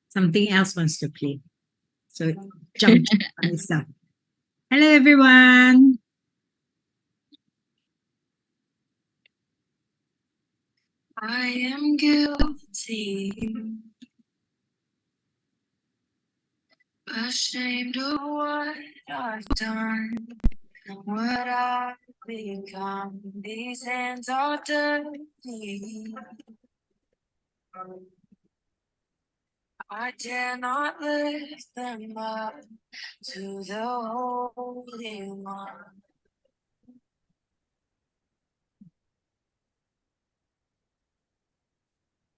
Something else wants to play. So jump myself. Hello, everyone. I am guilty, ashamed of what I've done, what I've become. These hands are dirty. I dare not lift them up to the Holy One.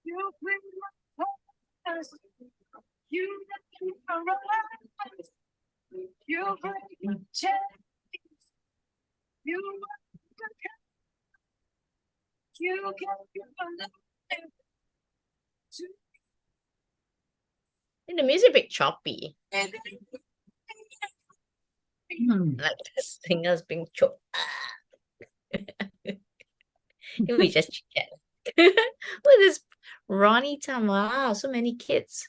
You bring my past, you make me arise. You bring change, you get The music a bit choppy. Like the singers being choked. We just chat. Look at this Ronnie Tam. Wow, so many kids.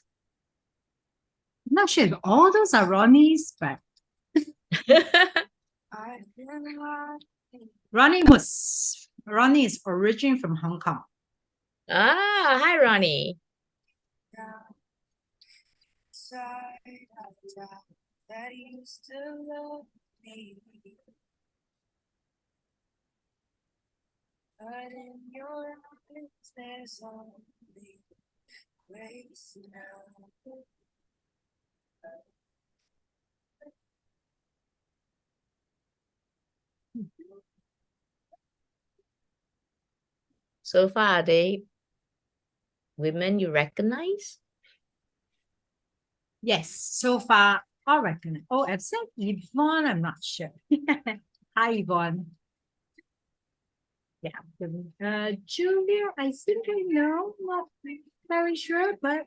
I'm not sure if all those are Ronnie's, but Ronnie is originally from Hong Kong. Hi Ronnie. That used to love me. But in your eyes there's only grace now. So far, are they women you recognize? Yes, so far I recognize. Oh, I've said Yvonne, I'm not sure. Hi, Yvonne. Yeah. Julia, I think I know, not very sure, but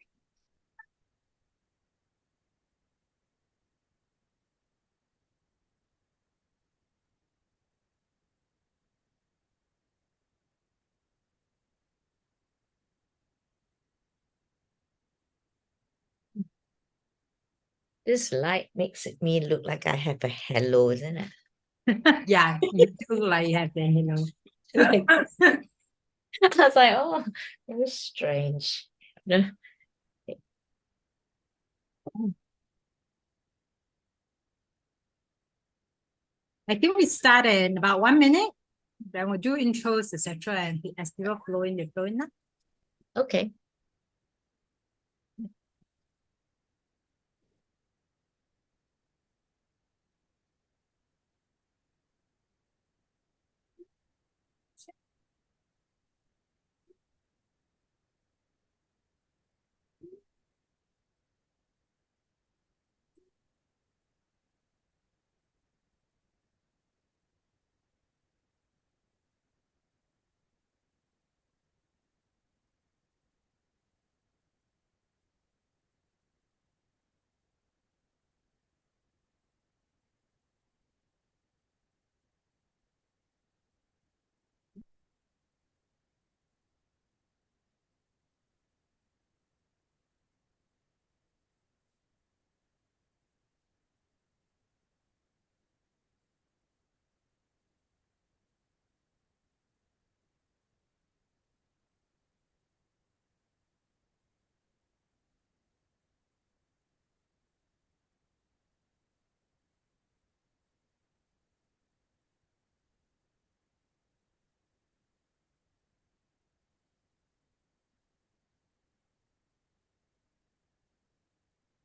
This light makes me look like I have a halo, isn't it? yeah, you do like you have the halo. Like, I was like, oh, it was strange. No. I think we start in about 1 minute. Then we'll do intros, etc. And as people flow in, they flow in. Okay.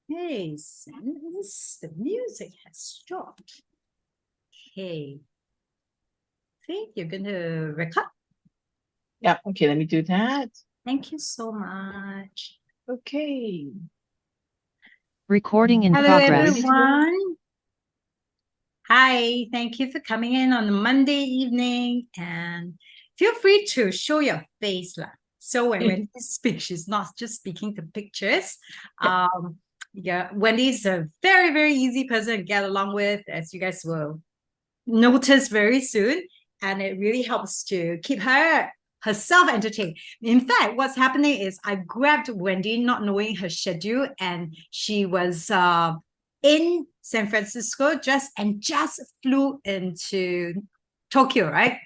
Hey, since the music has stopped. Okay. Think you're gonna record? Yeah, okay, let me do that. Thank you so much. Okay. Recording in Hello, progress. everyone. Hi, thank you for coming in on a Monday evening, and feel free to show your face. So when Wendy speaks, she's not just speaking to pictures. Yeah, Wendy's a very, very easy person to get along with, as you guys will notice very soon. and it really helps to keep herself entertained. In fact, what's happening is I grabbed Wendy, not knowing her schedule, and she was in San Francisco just flew into Tokyo, right?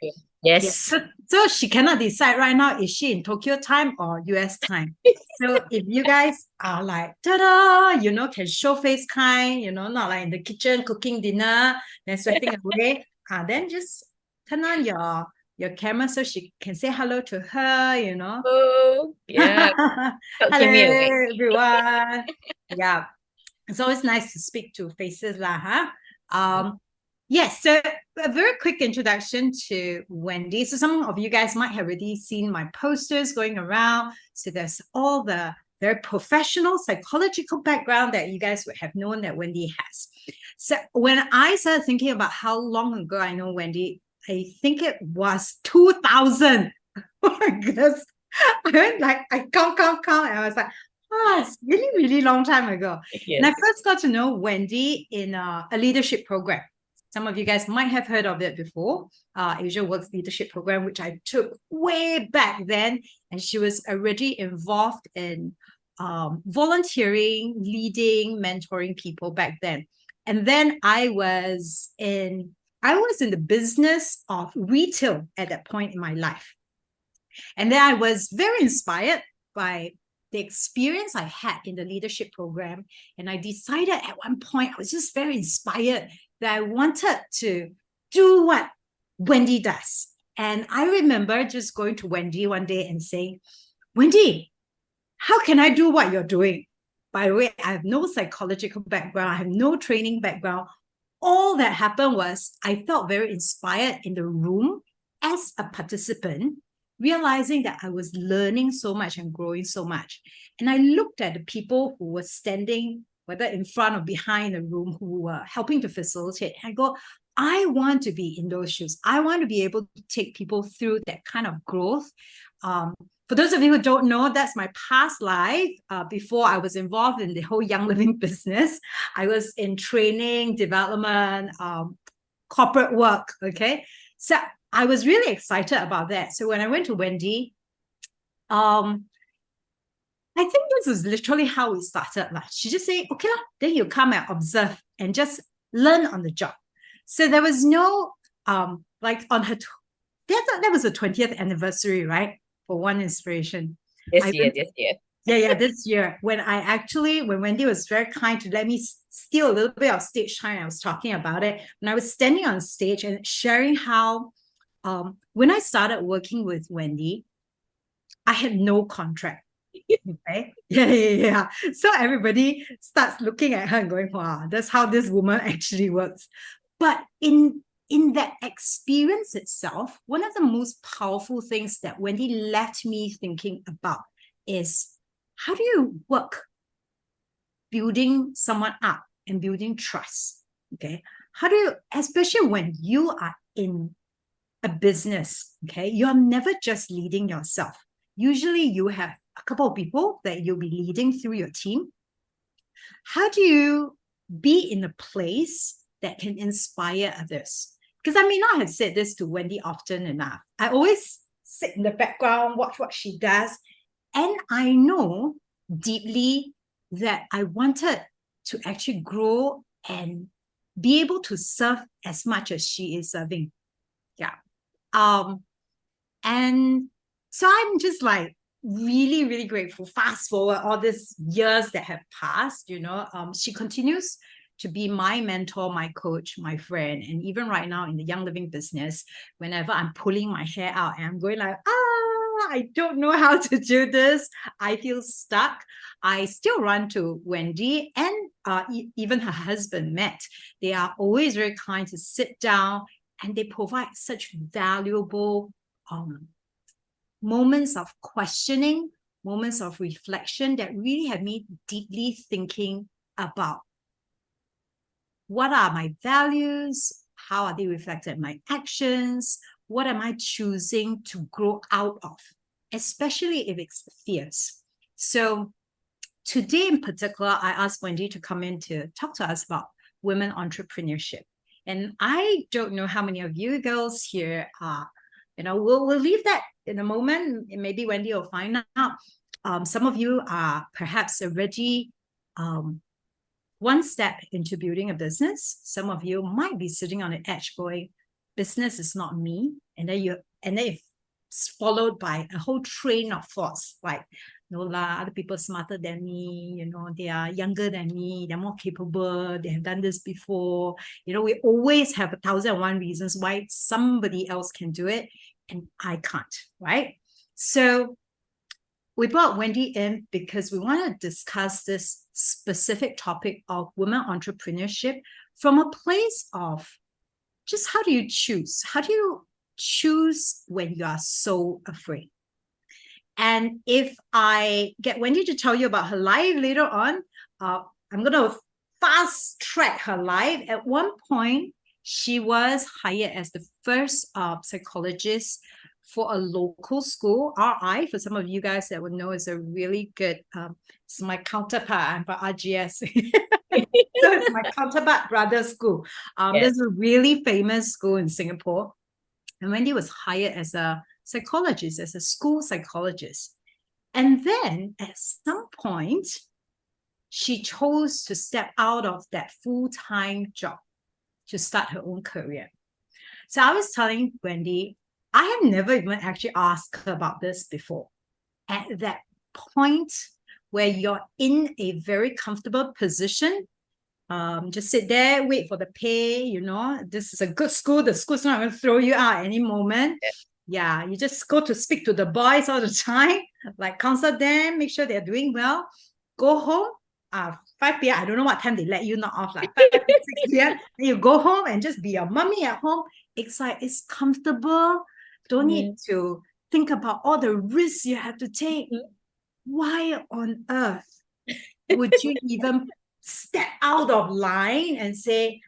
Yes. So she cannot decide right now, is she in Tokyo time or US time? So if you guys are like, ta-da, can show face kind, not like in the kitchen cooking dinner, then sweating away, then just turn on your camera so she can say hello to her, Oh, yeah. Don't keep me Hello, awake. everyone. Yeah. It's always nice to speak to faces lah, huh? Yes, so a very quick introduction to Wendy. So some of you guys might have already seen my posters going around. So there's all the very professional psychological background that you guys would have known that Wendy has. So when I started thinking about how long ago I know Wendy, I think it was 2000. Oh my goodness. I went like, I count, and I was like, it's really, really long time ago. Yes. And I first got to know Wendy in a leadership program. Some of you guys might have heard of it before, Asia Works Leadership Program, which I took way back then. And she was already involved in volunteering, leading, mentoring people back then. And then I was in the business of retail at that point in my life. And then I was very inspired by the experience I had in the leadership program. And I decided at one point, I was just very inspired that I wanted to do what Wendy does. And I remember just going to Wendy one day and saying, Wendy, how can I do what you're doing? By the way, I have no psychological background. I have no training background. All that happened was I felt very inspired in the room as a participant, realizing that I was learning so much and growing so much. And I looked at the people who were standing, whether in front or behind the room, who were helping to facilitate. I go, I want to be in those shoes. I want to be able to take people through that kind of growth. For those of you who don't know, that's my past life. Before I was involved in the whole Young Living business, I was in training, development, corporate work, okay? So I was really excited about that. So when I went to Wendy, I think this was literally how we started. She just said, okay, then you come and observe and just learn on the job. So there was no, like on her, that was the 20th anniversary, right? For one inspiration. This year. Yeah, this year. When Wendy was very kind to let me steal a little bit of stage time, I was talking about it. When I was standing on stage and sharing how, when I started working with Wendy, I had no contract. Okay. Yeah. So everybody starts looking at her and going, wow, that's how this woman actually works. But in that experience itself, one of the most powerful things that Wendy left me thinking about is, how do you work building someone up and building trust? Okay. How do you, especially when you are in a business, okay, you're never just leading yourself. Usually you have a couple of people that you'll be leading through your team. How do you be in a place that can inspire others? Because I may not have said this to Wendy often enough. I always sit in the background, watch what she does. And I know deeply that I wanted to actually grow and be able to serve as much as she is serving. Yeah. And so I'm just like really, really grateful. Fast forward all these years that have passed, she continues to be my mentor, my coach, my friend. And even right now in the Young Living business, whenever I'm pulling my hair out and I'm going like, I don't know how to do this, I feel stuck, I still run to Wendy and even her husband, Matt. They are always very kind to sit down, and they provide such valuable moments of questioning, moments of reflection that really have me deeply thinking about what are my values, how are they reflected in my actions, what am I choosing to grow out of, especially if it's fears. So today in particular, I asked Wendy to come in to talk to us about women entrepreneurship. And I don't know how many of you girls here are, we'll leave that in a moment. Maybe Wendy will find out. Some of you are perhaps already one step into building a business. Some of you might be sitting on the edge going, business is not me. And then it's followed by a whole train of thoughts like, no lah, other people are smarter than me, they are younger than me, they're more capable, they have done this before. We always have 1,001 reasons why somebody else can do it and I can't, right? So we brought Wendy in because we want to discuss this specific topic of women entrepreneurship from a place of just how do you choose? How do you choose when you are so afraid? And if I get Wendy to tell you about her life later on, I'm going to fast track her life. At one point, she was hired as the first psychologist for a local school. RI, for some of you guys that would know, is a really good, it's my counterpart. I'm for RGS. So it's my counterpart brother school. Yes. This is a really famous school in Singapore. And Wendy was hired as a psychologist, as a school psychologist. And then at some point, she chose to step out of that full-time job to start her own career. So I was telling Wendy, I have never even actually asked her about this before. At that point where you're in a very comfortable position, just sit there, wait for the pay, this is a good school. The school's not going to throw you out any moment. Yeah, you just go to speak to the boys all the time, like counsel them, make sure they're doing well. Go home, 5 p.m. I don't know what time they let you knock off, like 5 6 p.m. Then you go home and just be a mommy at home. It's comfortable. Don't need to think about all the risks you have to take. Why on earth would you even step out of line and say,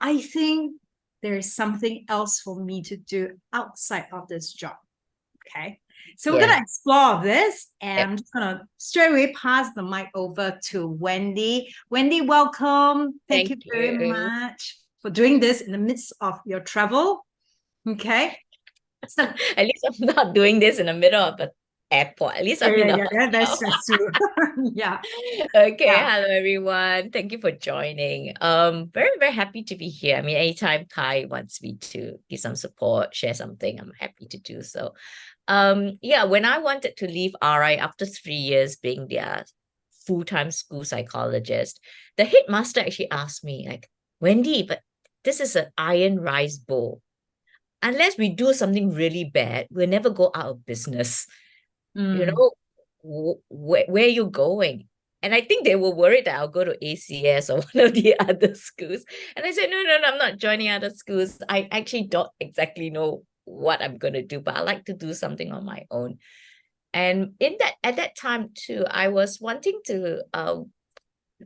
I think there is something else for me to do outside of this job? Okay. So we're going to explore this, and I'm just going to straight away pass the mic over to Wendy. Wendy, welcome. Thank you very much for doing this in the midst of your travel. Okay. So at least I'm not doing this in the middle of the airport. At least I'm in the that's stressful. Yeah. Okay. Yeah. Hello everyone. Thank you for joining. Very, very happy to be here. I mean, anytime Kai wants me to give some support, share something, I'm happy to do so. When I wanted to leave RI after 3 years being their full-time school psychologist, the headmaster actually asked me, like, Wendy, but this is an iron rice bowl. Unless we do something really bad, we'll never go out of business. Where are you going? And I think they were worried that I'll go to ACS or one of the other schools. And I said, no, I'm not joining other schools. I actually don't exactly know what I'm going to do, but I like to do something on my own. And at that time too, I was wanting to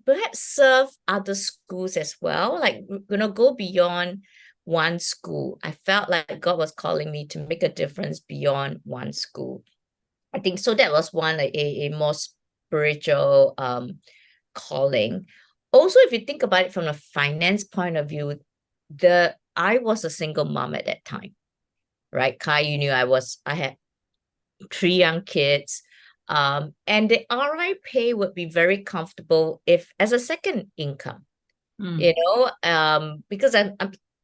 perhaps serve other schools as well, like go beyond one school. I felt like God was calling me to make a difference beyond one school. I think so. That was one, like a more spiritual calling. Also, if you think about it from a finance point of view, I was a single mom at that time, right? Kai, you knew I had 3 young kids. And the RI pay would be very comfortable if as a second income, because I'm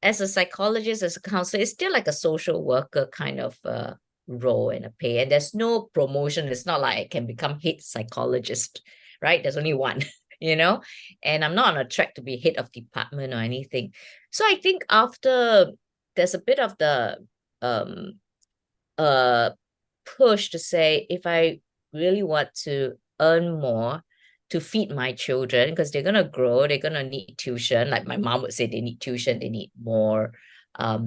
as a psychologist, as a counselor, it's still like a social worker kind of role and a pay. And there's no promotion. It's not like I can become head psychologist, right? There's only one, and I'm not on a track to be head of department or anything. So I think after there's a bit of the push to say, if I really want to earn more to feed my children, because they're going to grow, they're going to need tuition. Like my mom would say, they need tuition, they need more. How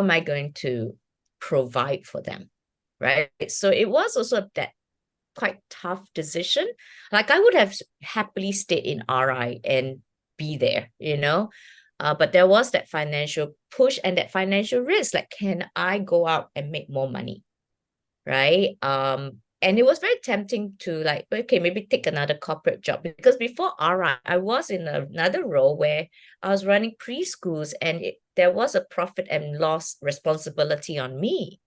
am I going to provide for them, right? So it was also that quite tough decision. Like I would have happily stayed in RI and be there, but there was that financial push and that financial risk. Like, can I go out and make more money, right? And it was very tempting to like, okay, maybe take another corporate job, because before RI, I was in another role where I was running preschools, and there was a profit and loss responsibility on me.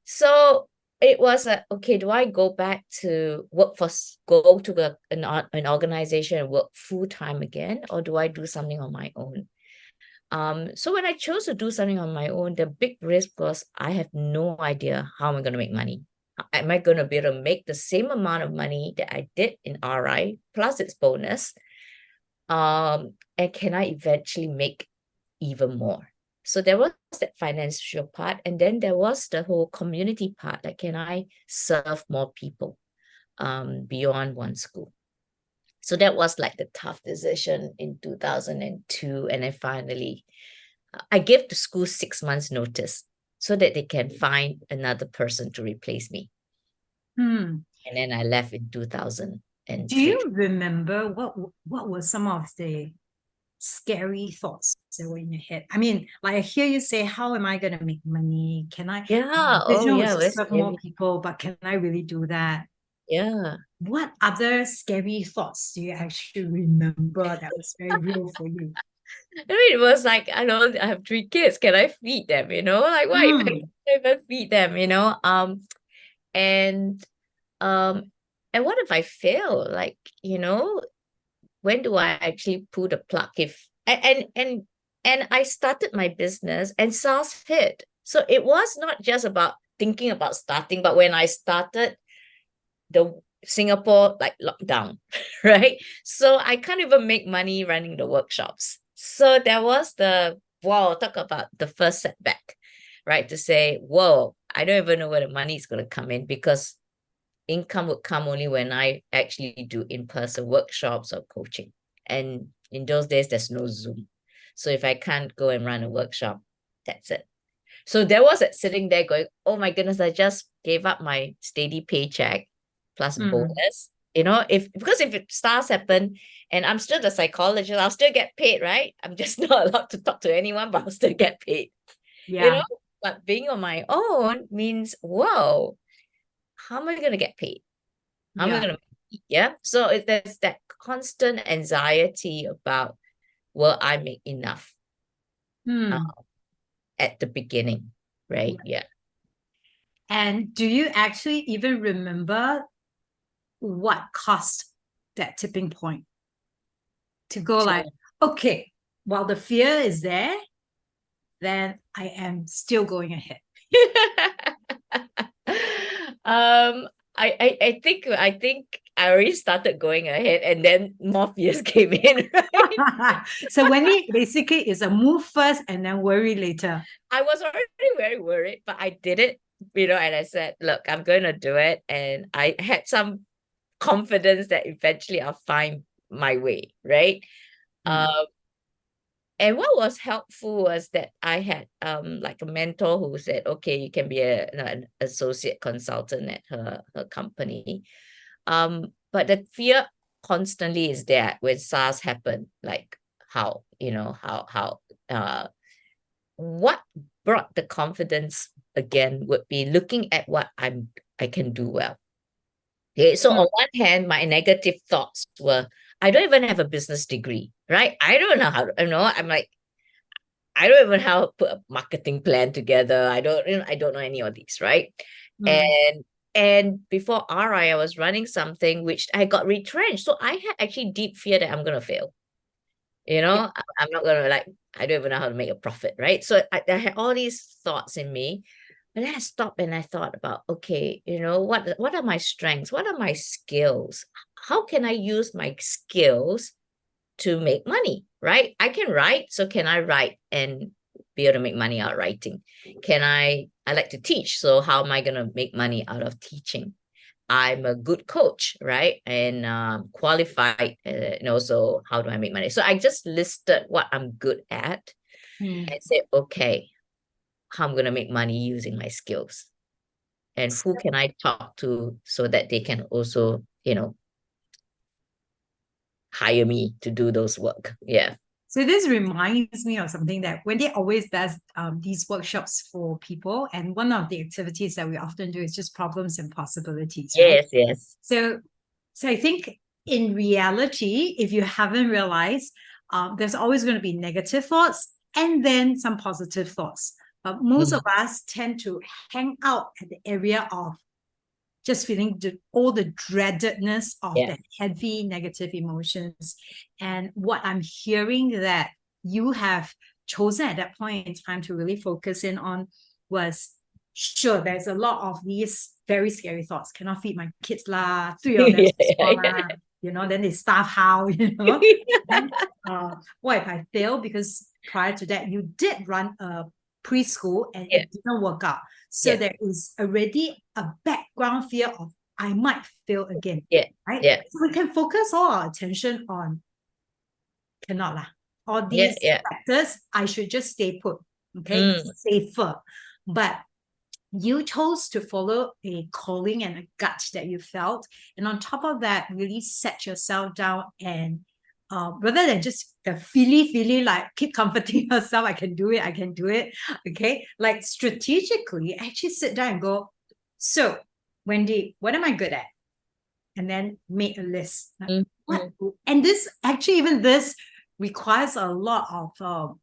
So it was okay, do I go back to work for, go to an organization and work full time again, or do I do something on my own? So when I chose to do something on my own, the big risk was I have no idea how I'm going to make money. Am I going to be able to make the same amount of money that I did in RI plus its bonus? And can I eventually make even more? So there was that financial part, and then there was the whole community part. Like, can I serve more people beyond one school? So that was like the tough decision in 2002. And then finally, I gave the school 6 months notice so that they can find another person to replace me. Hmm. And then I left in 2003. Do you remember what were some of the scary thoughts that were in your head? I mean, like I hear you say, how am I going to make money? Can I? Yeah. Vision Oh, was yeah. to serve more Scary. people, but can I really do that? Yeah. What other scary thoughts do you actually remember that was very real for you? I mean, it was like, I know I have 3 kids. Can I feed them? Like what if I Hmm. can't even feed them? And um, and what if I fail? Like, when do I actually pull the plug? And I started my business and SARS hit. So it was not just about thinking about starting, but when I started, the Singapore like lockdown, right? So I can't even make money running the workshops. So there was talk about the first setback, right? To say, whoa, I don't even know where the money is going to come in, because income would come only when I actually do in-person workshops or coaching. And in those days, there's no Zoom. So if I can't go and run a workshop, that's it. So there was it sitting there going, oh my goodness, I just gave up my steady paycheck plus bonus. Because if it stars happen and I'm still the psychologist, I'll still get paid, right? I'm just not allowed to talk to anyone, but I'll still get paid. Yeah. But being on my own means, whoa, how am I going to get paid? How am I going to make? Yeah. So there's that constant anxiety about, will I make enough at the beginning, right? Yeah. And do you actually even remember what caused that tipping point to go like, okay, while the fear is there, then I am still going ahead? I think I already started going ahead, and then more fears came in, right? So Wendy basically is a move first and then worry later. I was already very worried, but I did it, and I said, look, I'm going to do it. And I had some confidence that eventually I'll find my way, right? And what was helpful was that I had like a mentor who said, okay, you can be an associate consultant at her company. But the fear constantly is there when SARS happened. Like what brought the confidence again would be looking at what I can do well. Okay, so on one hand, my negative thoughts were, I don't even have a business degree, right? I don't know how to, I'm like, I don't even know how to put a marketing plan together. I don't know any of these, right? And before RI, I was running something which I got retrenched. So I had actually deep fear that I'm gonna fail. I'm not gonna I don't even know how to make a profit, right? So I had all these thoughts in me. But then I stopped and I thought about, okay, what are my strengths? What are my skills? How can I use my skills to make money, right? I can write, so can I write and be able to make money out of writing? I like to teach, so how am I going to make money out of teaching? I'm a good coach, right? And qualified, so how do I make money? So I just listed what I'm good at and said, okay, how I'm going to make money using my skills. And who can I talk to so that they can also, hire me to do those work? Yeah. So this reminds me of something that Wendy always does these workshops for people. And one of the activities that we often do is just problems and possibilities, right? Yes, yes. So I think in reality, if you haven't realized, there's always going to be negative thoughts and then some positive thoughts. But most of us tend to hang out at the area of just feeling all the dreadedness of the heavy negative emotions. And what I'm hearing that you have chosen at that point in time to really focus in on was, sure, there's a lot of these very scary thoughts. Cannot feed my kids lah, 3 of them lah, you know, then they starve how, you know. Then, what if I fail? Because prior to that, you did run a preschool and it didn't work out. So there is already a background fear of I might fail again. Right? So we can focus all our attention on cannot lah. All these factors, I should just stay put. Okay. It's safer. But you chose to follow a calling and a gut that you felt. And on top of that, really set yourself down and rather than just the feely, like keep comforting yourself, I can do it. Okay. Like strategically, actually sit down and go, so Wendy, what am I good at? And then make a list. Like, what? And this actually, even this requires a lot of,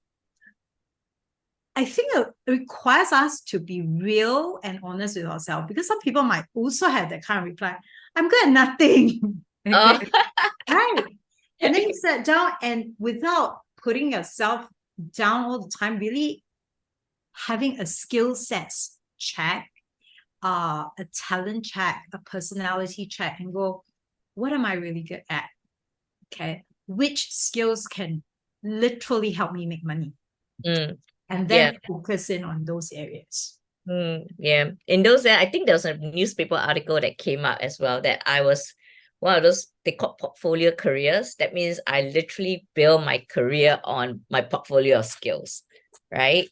I think it requires us to be real and honest with ourselves, because some people might also have that kind of reply, I'm good at nothing. Okay? Right. And then you sit down and without putting yourself down all the time, really having a skill sets check, a talent check, a personality check, and go, what am I really good at? Okay. Which skills can literally help me make money? And then focus in on those areas. In those, I think there was a newspaper article that came out as well that I was one of those, they call portfolio careers. That means I literally build my career on my portfolio of skills, right?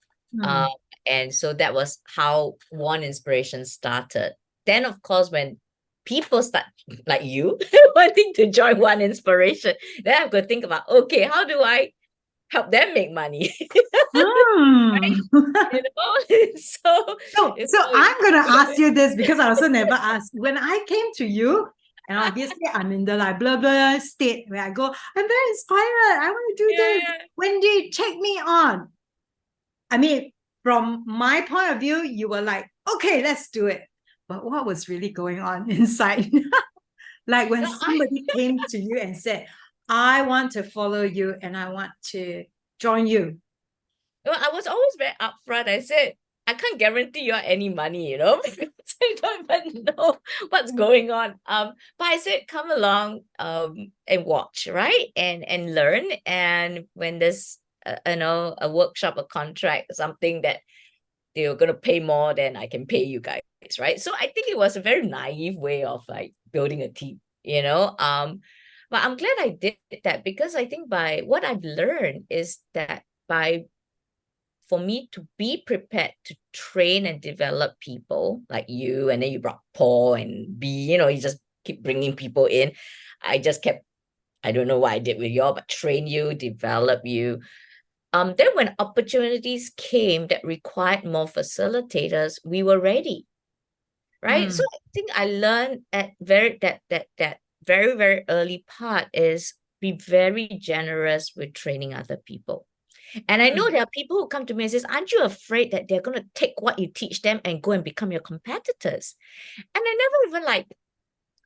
And so that was how One Inspiration started. Then, of course, when people start, like you, wanting to join One Inspiration, then I've got to think about, okay, how do I help them make money? Right? You know? So I'm gonna ask you this, because I also never asked. When I came to you, and obviously I'm in the like blah blah state where I go, I'm very inspired, I want to do this. Wendy, take me on. I mean, from my point of view, you were like, okay, let's do it. But what was really going on inside? Like when somebody came to you and said, I want to follow you and I want to join you. Well, I was always very upfront. I said, I can't guarantee you any money, you know, because I don't even know what's going on. But I said, come along and watch, right? And learn. And when there's a workshop, a contract, something that they're going to pay more than I can pay you guys, right? So I think it was a very naive way of like building a team, you know. But I'm glad I did that, because I think by what I've learned is that for me to be prepared to train and develop people like you, and then you brought Paul and B, you know, you just keep bringing people in. I just kept, I don't know what I did with y'all, but train you, develop you. Then when opportunities came that required more facilitators, we were ready, right? So I think I learned at that very, very early part is be very generous with training other people. And I know there are people who come to me and says, aren't you afraid that they're going to take what you teach them and go and become your competitors? And I never even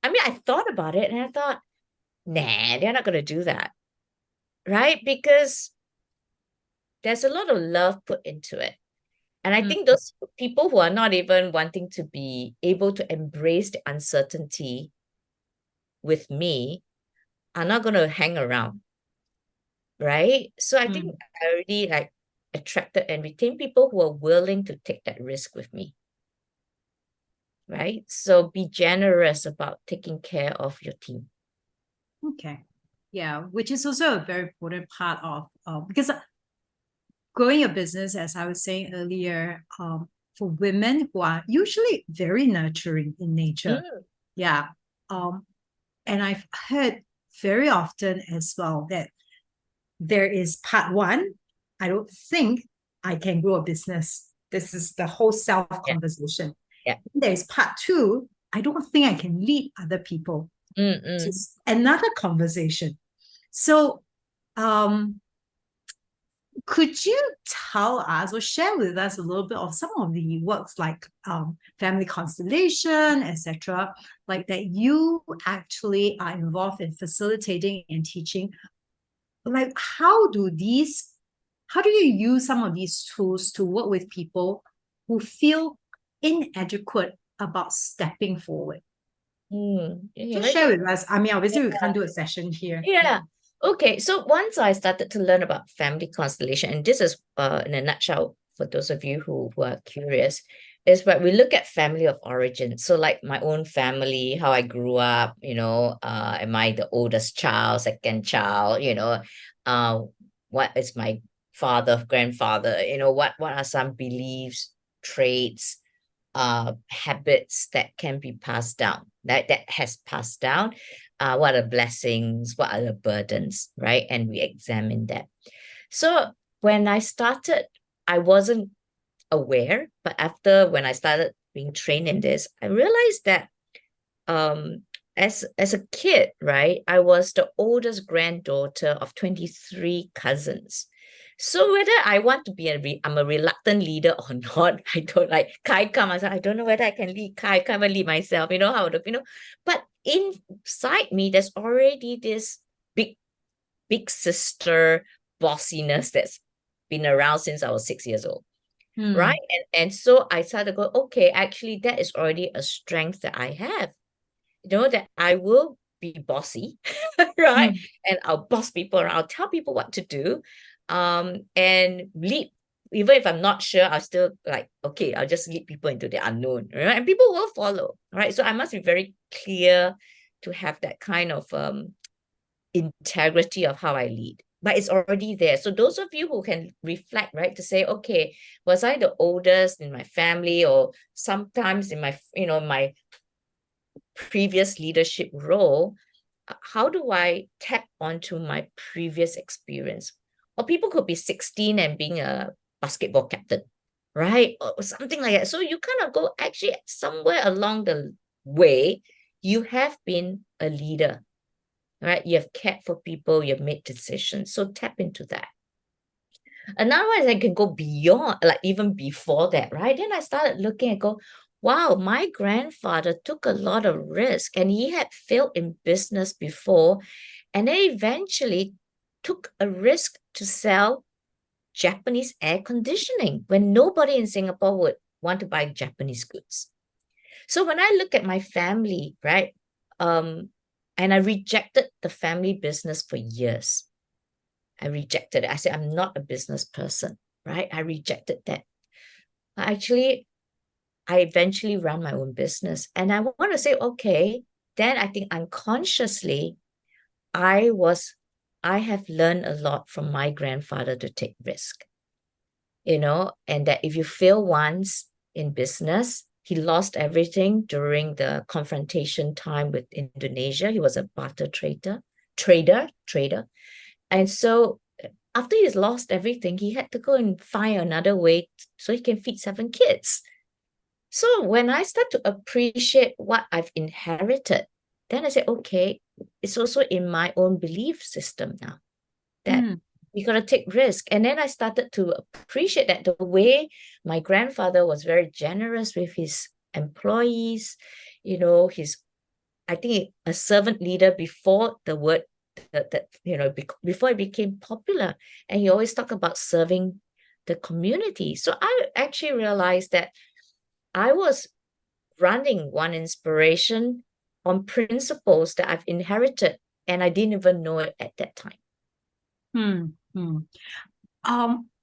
I thought about it and I thought, nah, they're not going to do that, right? Because there's a lot of love put into it. And I think those people who are not even wanting to be able to embrace the uncertainty with me are not going to hang around. Right? So I think I already like attracted and retained people who are willing to take that risk with me. Right? So be generous about taking care of your team. Okay. Yeah, which is also a very important part of because growing a business, as I was saying earlier, for women who are usually very nurturing in nature. Yeah. And I've heard very often as well that there is part one, I don't think I can grow a business. This is the whole self conversation. Yeah. There's part two, I don't think I can lead other people. Mm-mm. It's another conversation. So, could you tell us or share with us a little bit of some of the works like family constellation, etc., like that you actually are involved in facilitating and teaching? Like, how do you use some of these tools to work with people who feel inadequate about stepping forward? Yeah, Just share with us. I mean, obviously, we can't do a session here. Yeah. Okay. So once I started to learn about family constellation, and this is in a nutshell for those of you who are curious, is where we look at family of origin. So like my own family, how I grew up, am I the oldest child, second child, what is my father, grandfather, what are some beliefs, traits, habits that can be passed down, that has passed down. What are blessings, what are the burdens, right? And we examine that. So when I started, I wasn't aware, but when I started being trained in this, I realized that as a kid, right, I was the oldest granddaughter of 23 cousins. So whether I want to be I'm a reluctant leader or not, I don't like Kai come. I said, I don't know whether I can lead Kai, I can't even lead myself, but inside me, there's already this big sister bossiness that's been around since I was 6 years old. Right. And so I started to go, okay, actually, that is already a strength that I have. That I will be bossy, right? And I'll boss people around, I'll tell people what to do, and lead. Even if I'm not sure, I'll still like, okay, I'll just lead people into the unknown, right? And people will follow, right? So I must be very clear to have that kind of integrity of how I lead. But it's already there. So those of you who can reflect, right, to say, okay, was I the oldest in my family, or sometimes in my previous leadership role, how do I tap onto my previous experience? Or people could be 16 and being a basketball captain, right? Or something like that. So you kind of go, actually, somewhere along the way, you have been a leader, right? You have cared for people, you've made decisions. So tap into that. Another one is I can go beyond, like even before that, right? Then I started looking and go, wow, my grandfather took a lot of risk and he had failed in business before, and then eventually took a risk to sell Japanese air conditioning when nobody in Singapore would want to buy Japanese goods. So when I look at my family, right, and I rejected the family business for years. I rejected it. I said, I'm not a business person, right? I rejected that. Actually, I eventually ran my own business. And I want to say, okay, then I think unconsciously, I have learned a lot from my grandfather to take risk, and that if you fail once in business, he lost everything during the confrontation time with Indonesia. He was a barter trader. And so after he's lost everything, he had to go and find another way so he can feed 7 kids. So when I start to appreciate what I've inherited, then I say, okay, it's also in my own belief system now that you got to take risk. And then I started to appreciate that the way my grandfather was very generous with his employees, I think a servant leader before the word before it became popular, and he always talked about serving the community. So I actually realized that I was running One Inspiration on principles that I've inherited, and I didn't even know it at that time.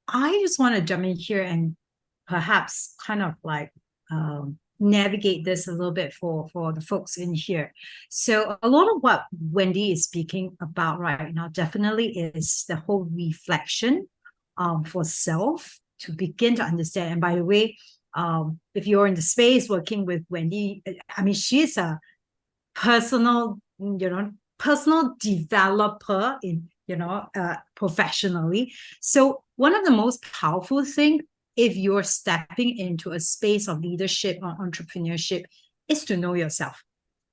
I just want to jump in here and perhaps kind of like navigate this a little bit for the folks in here. So a lot of what Wendy is speaking about right now definitely is the whole reflection for self to begin to understand. And by the way, if you're in the space working with Wendy, I mean, she's a personal developer in professionally. So one of the most powerful things, if you're stepping into a space of leadership or entrepreneurship, is to know yourself.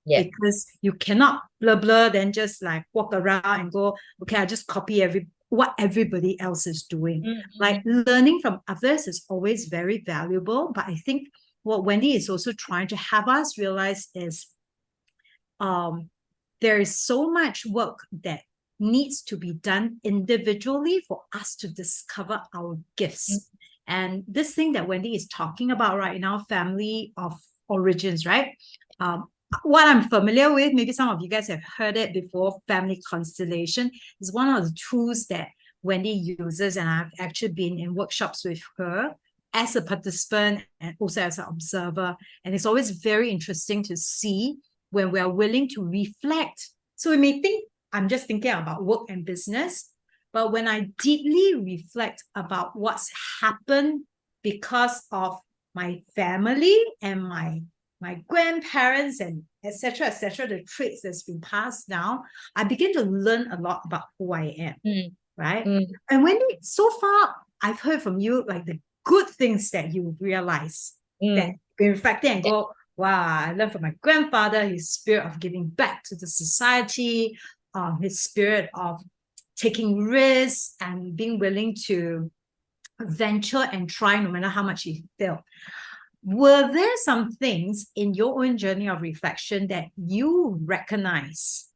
Yeah. Because you cannot blah then just like walk around and go, okay, I just copy what everybody else is doing. Like learning from others is always very valuable. But I think what Wendy is also trying to have us realize is there is so much work that needs to be done individually for us to discover our gifts. And this thing that Wendy is talking about right now, family of origins, right? What I'm familiar with, maybe some of you guys have heard it before, family constellation is one of the tools that Wendy uses, and I've actually been in workshops with her as a participant and also as an observer. And it's always very interesting to see when we are willing to reflect. So we may think, I'm just thinking about work and business, but when I deeply reflect about what's happened because of my family and my grandparents and etc., the traits that's been passed down, I begin to learn a lot about who I am, right? And when so far, I've heard from you like the good things that you realize that you're reflecting and go, wow, I learned from my grandfather, his spirit of giving back to the society, his spirit of taking risks and being willing to venture and try no matter how much he failed. Were there some things in your own journey of reflection that you recognize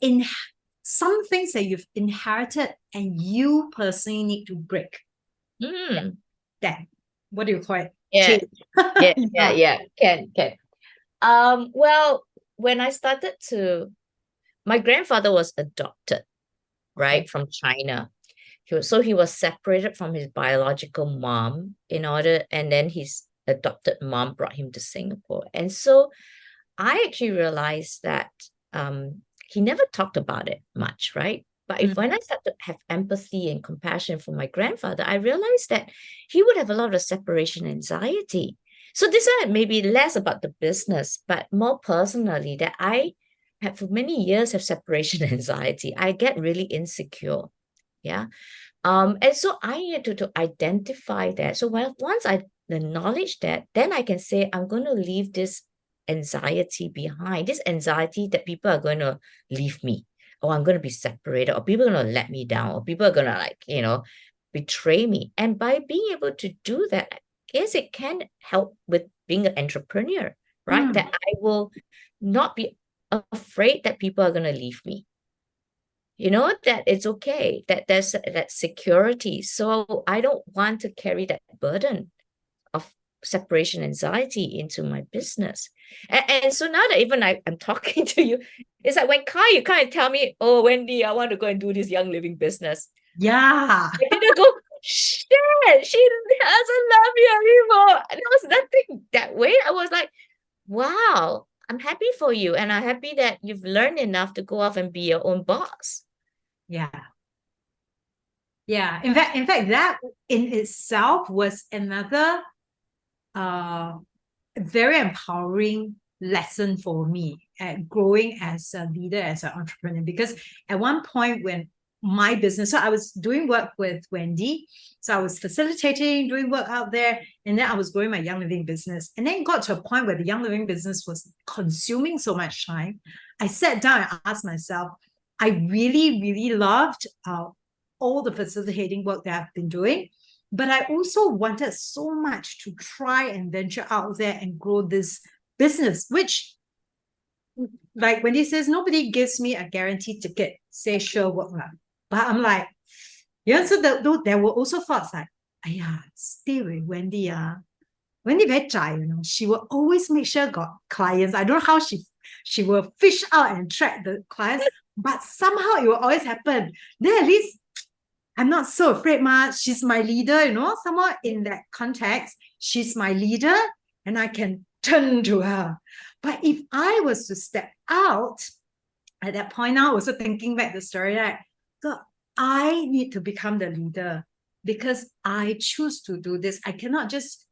in some things that you've inherited and you personally need to break? That, what do you call it? Yeah. Yeah. Can. Well, when I started my grandfather was adopted, right, from China. He was separated from his biological mom and then his adopted mom brought him to Singapore. And so I actually realized that he never talked about it much, right? But when I started to have empathy and compassion for my grandfather, I realized that he would have a lot of separation anxiety. So this one maybe less about the business, but more personally, that I have for many years have separation anxiety. I get really insecure. Yeah. And so I need to identify that. So once I acknowledge that, then I can say, I'm going to leave this anxiety behind, this anxiety that people are going to leave me, or I'm going to be separated, or people are going to let me down, or people are going to betray me. And by being able to do that, I guess it can help with being an entrepreneur, right? That I will not be afraid that people are going to leave me. That it's okay, that there's that security. So I don't want to carry that burden of separation anxiety into my business. And so now that even I'm talking to you, it's like when you kind of tell me, oh, Wendy, I want to go and do this Young Living business. Yeah. I didn't go, shit, she doesn't love me anymore. And it was nothing that way. I was like, wow, I'm happy for you. And I'm happy that you've learned enough to go off and be your own boss. Yeah. In fact, that in itself was another very empowering lesson for me at growing as a leader, as an entrepreneur. Because at one point when my business, so I was doing work with Wendy, so I was facilitating, doing work out there, and then I was growing my Young Living business. And then it got to a point where the Young Living business was consuming so much time. I sat down and asked myself, I really, really loved all the facilitating work that I've been doing, but I also wanted so much to try and venture out there and grow this business, which, like Wendy says, nobody gives me a guaranteed ticket, say sure work. But I'm like, so there were also thoughts like, stay with Wendy. Wendy very shy, she will always make sure got clients. I don't know how she will fish out and track the clients, but somehow it will always happen. Then at least I'm not so afraid, she's my leader, somewhat in that context, she's my leader and I can turn to her. But if I was to step out at that point, now also thinking back the story, that I need to become the leader because I choose to do this. I cannot just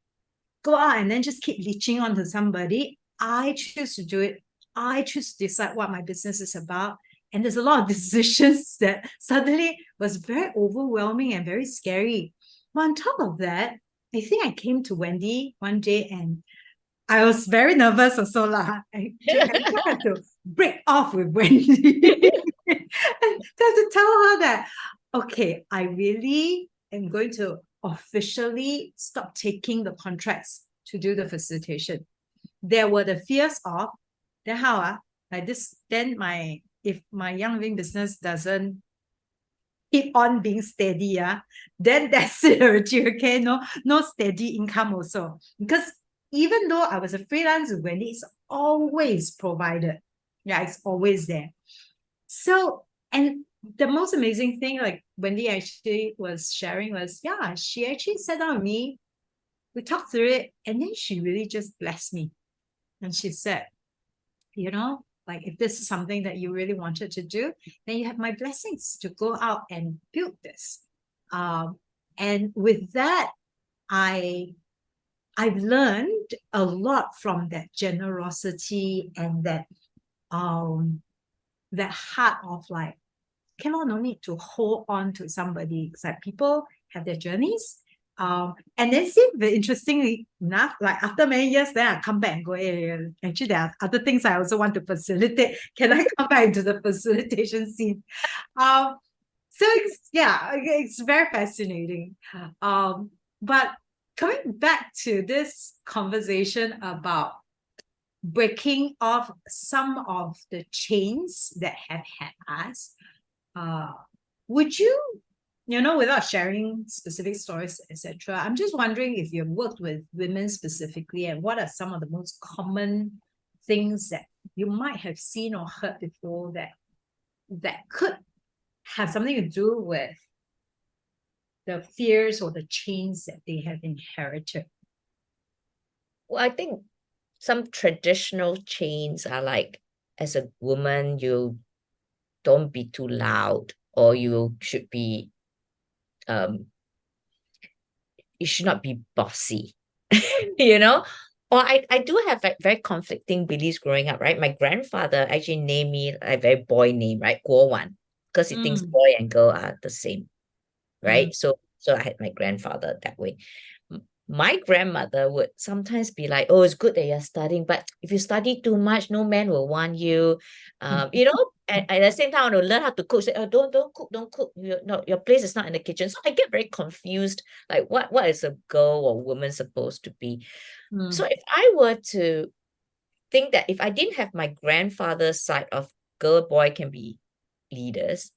go out and then just keep leeching onto somebody. I choose to do it. I choose to decide what my business is about. And there's a lot of decisions that suddenly was very overwhelming and very scary. But on top of that, I think I came to Wendy one day and I was very nervous also lah. I had to break off with Wendy and to tell her that, okay, I really am going to officially stop taking the contracts to do the facilitation. There were the fears of, then how like this, then if my Young Living business doesn't keep on being steady, then that's it already, okay? No steady income also. Because even though I was a freelance with Wendy, it's always provided. Yeah, it's always there. So, and the most amazing thing, like Wendy actually was sharing was, she actually sat down with me, we talked through it, and then she really just blessed me. And she said, like if this is something that you really wanted to do, then you have my blessings to go out and build this. And with that, I've learned a lot from that generosity and that heart of like, no need to hold on to somebody. It's like people have their journeys. And then interestingly enough, like after many years, then I come back and go, hey, actually there are other things I also want to facilitate. Can I come back into the facilitation scene? So it's very fascinating. But coming back to this conversation about breaking off some of the chains that have had us, would you, without sharing specific stories, etc., I'm just wondering if you've worked with women specifically, and what are some of the most common things that you might have seen or heard before that could have something to do with the fears or the chains that they have inherited? Well, I think some traditional chains are like, as a woman, you don't be too loud, or you should be you should not be bossy, or I do have like very conflicting beliefs growing up, right? My grandfather actually named me a very boy name, right? Guo Wan, because he thinks boy and girl are the same, right? So I had my grandfather that way. My grandmother would sometimes be like, oh, it's good that you're studying, but if you study too much, no man will want you. And at the same time, I want to learn how to cook. Say, oh, don't cook. Your place is not in the kitchen. So I get very confused, like what is a girl or woman supposed to be? So if I were to think that if I didn't have my grandfather's side of girl, boy can be leaders,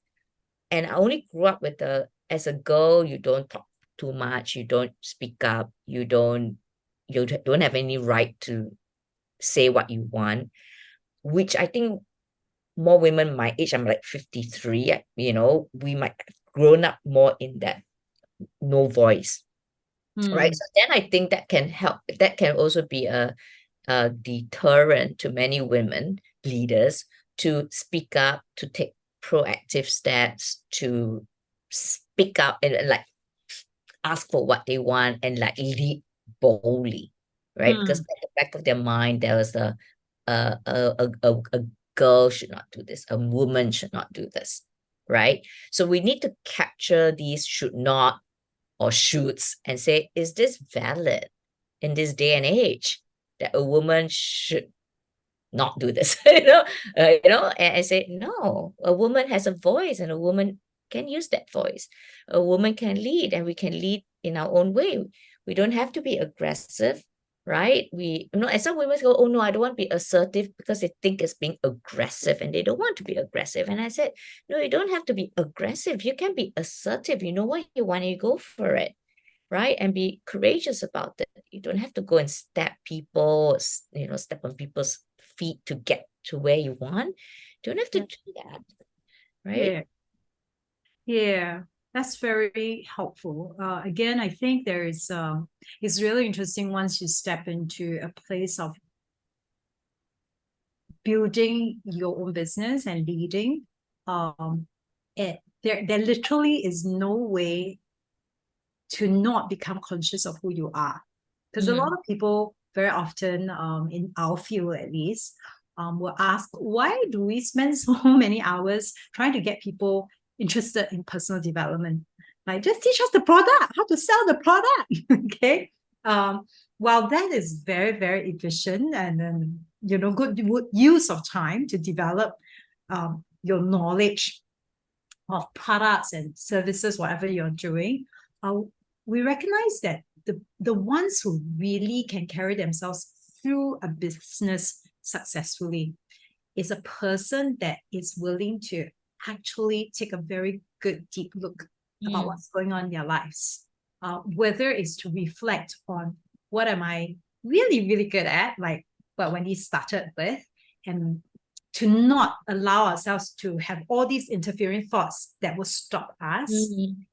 and I only grew up with as a girl, you don't talk too much, you don't speak up, you don't have any right to say what you want, which I think more women my age, I'm like 53, we might have grown up more in that no voice, right? So then I think that can help. That can also be a deterrent to many women leaders to speak up, to take proactive steps, to speak up and like ask for what they want and like lead boldly, right? Because at the back of their mind, there was a girl should not do this, a woman should not do this, right? So we need to capture these should not or shoulds and say, is this valid in this day and age that a woman should not do this? And say, no, a woman has a voice and a woman can use that voice. A woman can lead, and we can lead in our own way. We don't have to be aggressive, right? And some women go, oh no, I don't want to be assertive, because they think it's being aggressive and they don't want to be aggressive. And I said, no, you don't have to be aggressive. You can be assertive. You know what you want, you go for it, right? And be courageous about it. You don't have to go and stab people, step on people's feet to get to where you want. You don't have to do that, right? Yeah, that's very helpful. Again, I think there is it's really interesting once you step into a place of building your own business and leading. There literally is no way to not become conscious of who you are, because a lot of people very often in our field at least will ask, why do we spend so many hours trying to get people interested in personal development? Like, just teach us the product, how to sell the product. Okay. While that is very, very efficient and then, good use of time to develop your knowledge of products and services, whatever you're doing, we recognize that the ones who really can carry themselves through a business successfully is a person that is willing to actually take a very good deep look about what's going on in their lives, whether it's to reflect on what am I really, really good at, like what Wendy started with, and to not allow ourselves to have all these interfering thoughts that will stop us.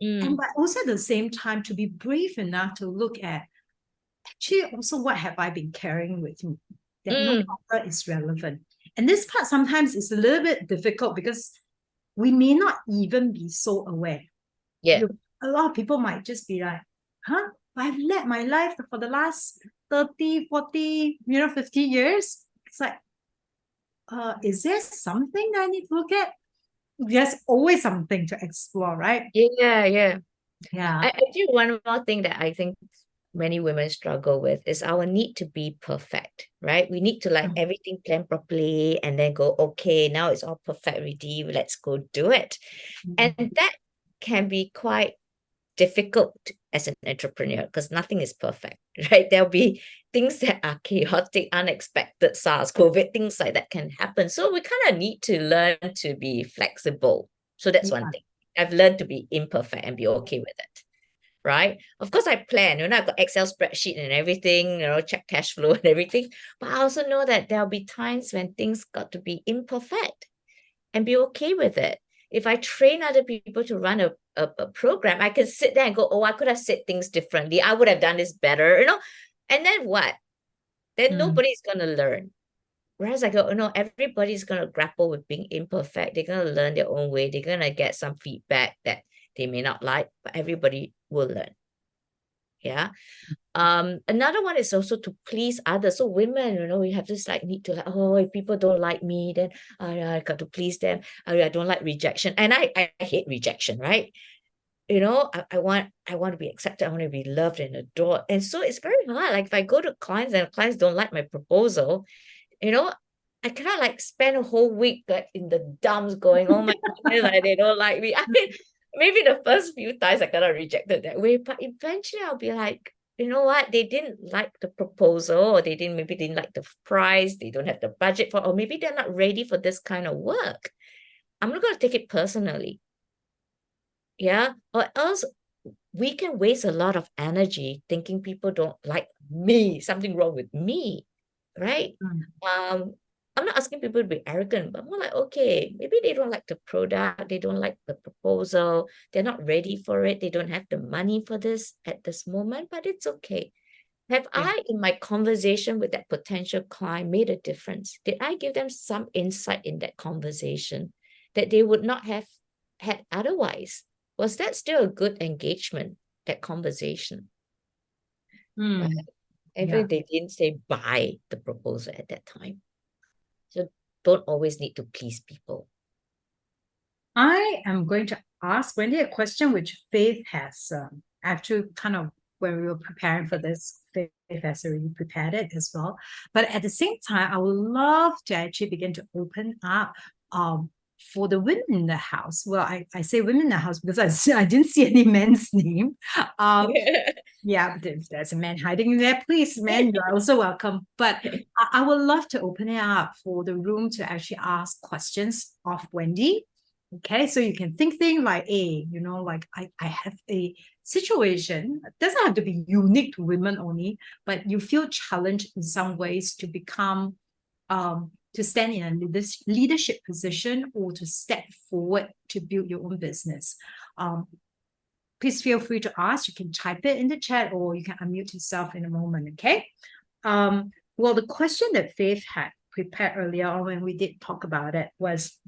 And but also at the same time, to be brave enough to look at, actually, also, what have I been carrying with me that no longer is relevant? And this part sometimes is a little bit difficult because we may not even be so aware. Yeah. A lot of people might just be like, huh? I've led my life for the last 30, 40, 50 years. It's like, is there something that I need to look at? There's always something to explore, right? Yeah. Yeah. I do one more thing that I think many women struggle with is our need to be perfect, right? We need to like everything planned properly and then go, okay, now it's all perfect already. Let's go do it. And that can be quite difficult as an entrepreneur because nothing is perfect, right? There'll be things that are chaotic, unexpected, SARS, COVID, things like that can happen. So we kind of need to learn to be flexible. So that's one thing. I've learned to be imperfect and be okay with it, right? Of course, I plan, I've got Excel spreadsheet and everything, check cash flow and everything. But I also know that there'll be times when things got to be imperfect and be okay with it. If I train other people to run a program, I can sit there and go, oh, I could have said things differently. I would have done this better, And then what? Then nobody's going to learn. Whereas I go, no, everybody's going to grapple with being imperfect. They're going to learn their own way. They're going to get some feedback that they may not like, but everybody will learn. Yeah. Another one is also to please others. So women, we have this need to if people don't like me, then I got to please them. I don't like rejection. And I hate rejection, right? I want to be accepted. I want to be loved and adored. And so it's very hard. Like if I go to clients and clients don't like my proposal, I cannot spend a whole week in the dumps going, oh my goodness, they don't like me. I mean, maybe the first few times I got rejected that way, but eventually I'll be like, you know what? They didn't like the proposal, or maybe didn't like the price. They don't have the budget for, or maybe they're not ready for this kind of work. I'm not going to take it personally. Yeah. Or else we can waste a lot of energy thinking people don't like me, something wrong with me. Right? I'm not asking people to be arrogant, but more like, okay, maybe they don't like the product, they don't like the proposal, they're not ready for it, they don't have the money for this at this moment, but it's okay. Have I, in my conversation with that potential client, made a difference? Did I give them some insight in that conversation that they would not have had otherwise? Was that still a good engagement, that conversation? Right? Even if they didn't say buy the proposal at that time. So don't always need to please people. I am going to ask Wendy a question which Faith has actually kind of, when we were preparing for this, Faith has already prepared it as well. But at the same time, I would love to actually begin to open up for the women in the house. Well, I say women in the house because I didn't see any men's name. Yeah, but if there's a man hiding in there, please, man, you're also welcome. But I would love to open it up for the room to actually ask questions of Wendy. Okay, so you can think like, hey, I have a situation. It doesn't have to be unique to women only, but you feel challenged in some ways to become, to stand in a leadership position or to step forward to build your own business. Please feel free to ask. You can type it in the chat or you can unmute yourself in a moment, okay? Well, the question that Faith had prepared earlier on when we did talk about it was,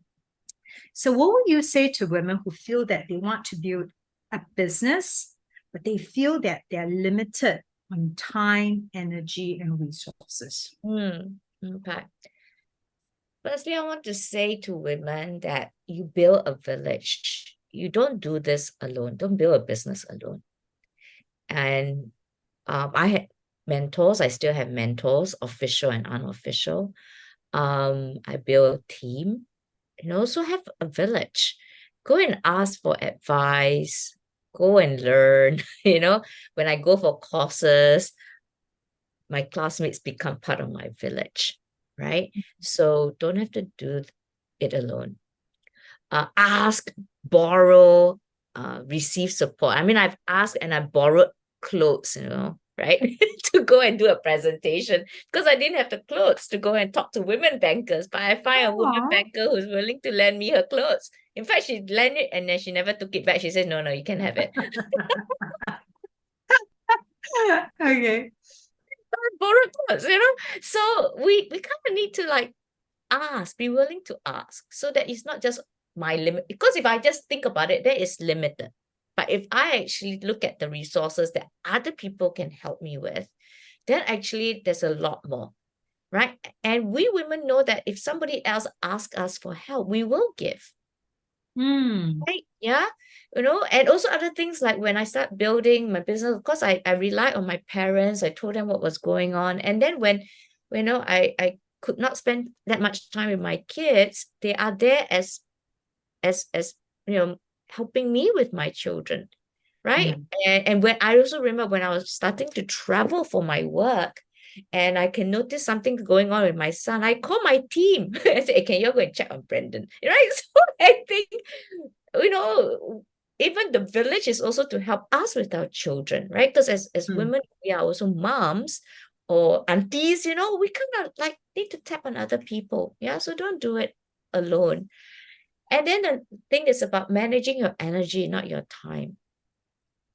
so what would you say to women who feel that they want to build a business, but they feel that they're limited on time, energy, and resources? Okay. Firstly, I want to say to women that you build a village. You don't do this alone. Don't build a business alone. And I had mentors. I still have mentors, official and unofficial. I build a team and also have a village. Go and ask for advice. Go and learn. When I go for courses, my classmates become part of my village, right? So don't have to do it alone. Ask, borrow, receive support. I mean, I've asked and I borrowed clothes, right? To go and do a presentation because I didn't have the clothes to go and talk to women bankers. But I find a woman Aw. banker who's willing to lend me her clothes. In fact, she lent it and then she never took it back. She said, no, you can have it. Okay. Borrowed clothes, So we kind of need to be willing to ask so that it's not just my limit. Because if I just think about it, that is limited. But if I actually look at the resources that other people can help me with, then actually there's a lot more, right? And we women know that if somebody else asks us for help, we will give. Right? Yeah. And also other things like when I start building my business, of course, I relied on my parents. I told them what was going on. And then when I could not spend that much time with my kids, they are there as helping me with my children. Right. And when I also remember when I was starting to travel for my work, and I can notice something going on with my son, I call my team. I say, hey, can you go and check on Brendan? Right. So I think, even the village is also to help us with our children, right? Because as women, we are also moms or aunties, we kind of need to tap on other people. Yeah. So don't do it alone. And then the thing is about managing your energy, not your time,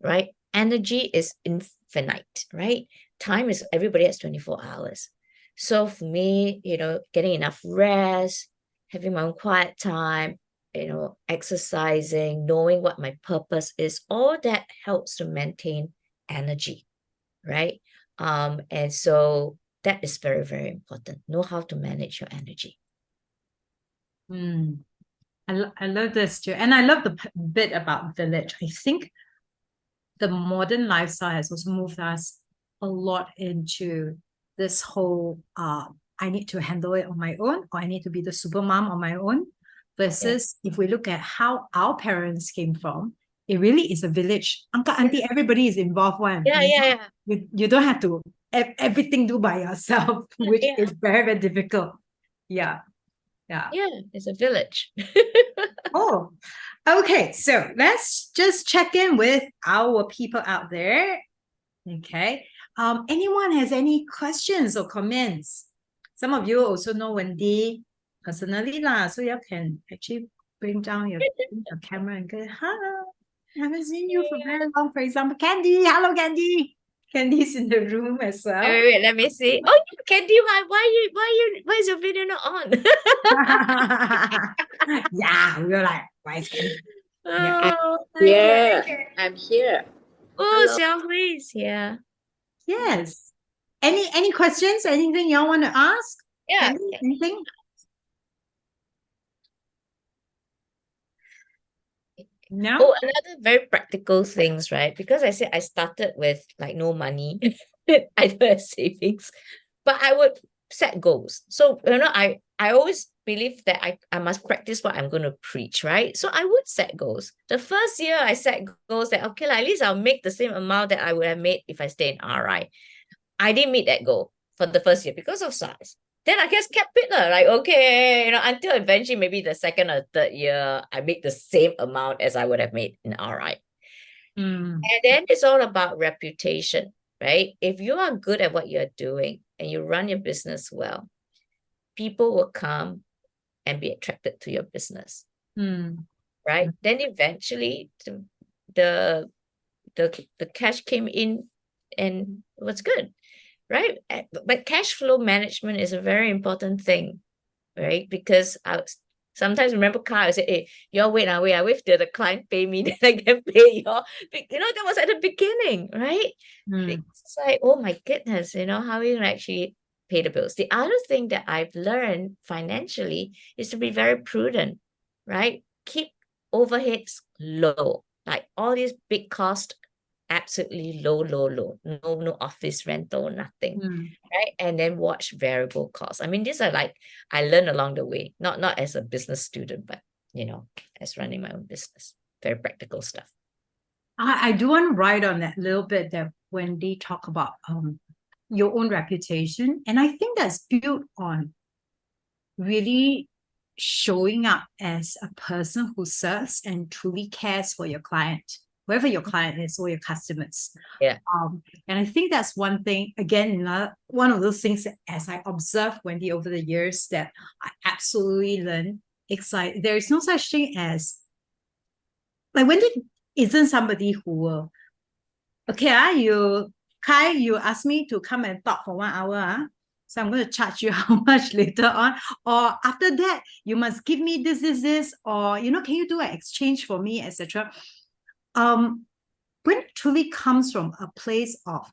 right? Energy is infinite, right? Time is, everybody has 24 hours. So for me, getting enough rest, having my own quiet time, exercising, knowing what my purpose is, all that helps to maintain energy, right? And so that is very, very important. Know how to manage your energy. I love this too. And I love the bit about village. I think the modern lifestyle has also moved us a lot into this whole I need to handle it on my own, or I need to be the super mom on my own, versus if we look at how our parents came from, it really is a village. Uncle, auntie, everybody is involved one. Yeah. You don't have to everything do by yourself, which is very, very difficult. Yeah. Yeah, it's a village. Oh, okay. So let's just check in with our people out there. Okay. Anyone has any questions or comments? Some of you also know Wendy personally lah, so you can actually bring down your camera and go, hi, I haven't seen you for very long. For example, Candy. Hello, Candy. Candy's in the room as well. Wait, let me see. Oh, Candy, why is your video not on? Yeah, we were like, why is Candy? I'm here. Oh, Xiaohui is here. Yes. Any questions? Anything y'all want to ask? Yeah. Candy, anything? No. Oh, another very practical things, right? Because I said I started with no money. I don't have savings, but I would set goals. So, I always believe that I must practice what I'm going to preach, right? So I would set goals. The first year I set goals that, okay, at least I'll make the same amount that I would have made if I stay in RI. I didn't meet that goal for the first year because of size. Then I just kept it okay, until eventually maybe the second or third year, I make the same amount as I would have made in RI. And then it's all about reputation, right? If you are good at what you're doing and you run your business well, people will come and be attracted to your business, right? Then eventually the cash came in and it was good. Right. But cash flow management is a very important thing, right? Because I sometimes remember Carl, I say, hey, y'all wait, I wait till the client pay me, then I can pay y'all. That was at the beginning, right? It's like, oh my goodness, how are you gonna actually pay the bills. The other thing that I've learned financially is to be very prudent, right? Keep overheads low, like all these big costs, absolutely low. No office rental, nothing, right? And then watch variable costs. I mean, these are like, I learned along the way, not as a business student, but, as running my own business, very practical stuff. I do want to write on that little bit that Wendy talk about your own reputation. And I think that's built on really showing up as a person who serves and truly cares for your client, whoever your client is or your customers. Yeah. And I think that's one thing, again, one of those things that as I observe Wendy over the years that I absolutely learned. It's like there is no such thing as, like, Wendy isn't somebody who will, okay, Kai, you asked me to come and talk for 1 hour, so I'm going to charge you how much later on, or after that you must give me this, or can you do an exchange for me, etc. When it truly comes from a place of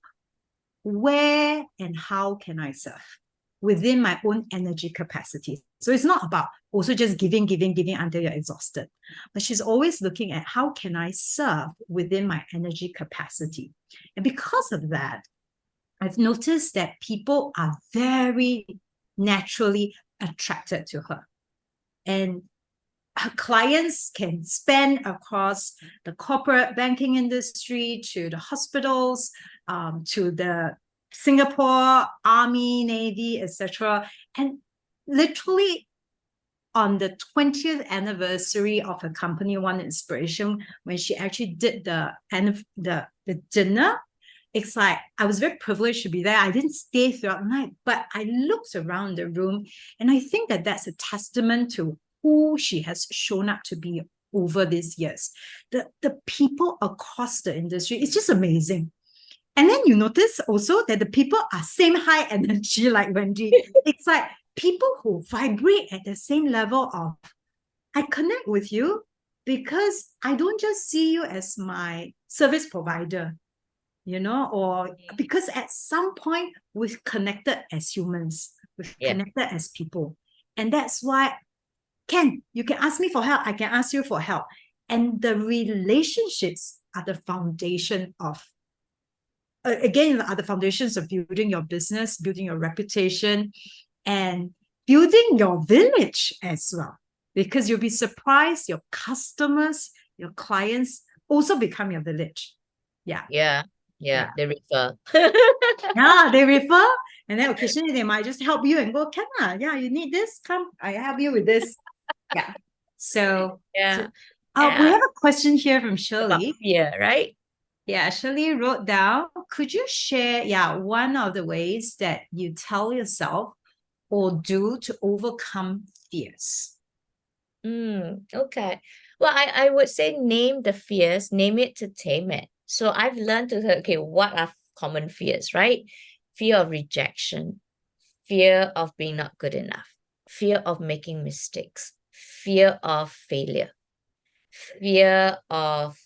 where and how can I serve within my own energy capacity. So it's not about also just giving until you're exhausted, but she's always looking at how can I serve within my energy capacity. And because of that, I've noticed that people are very naturally attracted to her. And her clients can span across the corporate banking industry, to the hospitals, to the Singapore Army, Navy, etc. And literally on the 20th anniversary of her company One Inspiration, when she actually did the dinner, it's like I was very privileged to be there. I didn't stay throughout the night, but I looked around the room, and I think that that's a testament to who she has shown up to be over these years. The people across the industry, it's just amazing. And then you notice also that the people are same high energy like Wendy. It's like people who vibrate at the same level of, I connect with you because I don't just see you as my service provider, or because at some point we've connected as humans, we've connected as people. And that's why, Ken, you can ask me for help, I can ask you for help. And the relationships are the foundation of, again, are the foundations of building your business, building your reputation, and building your village as well. Because you'll be surprised your customers, your clients also become your village. Yeah, they refer. Yeah, they refer, and then occasionally they might just help you and go, you need this, come, I help you with this. Yeah. So we have a question here from Shirley. About fear, right? Yeah, Shirley wrote down, could you share one of the ways that you tell yourself or do to overcome fears? Okay. Well, I would say name the fears, name it to tame it. So I've learned to say, okay, what are common fears, right? Fear of rejection, fear of being not good enough, fear of making mistakes, fear of failure, fear of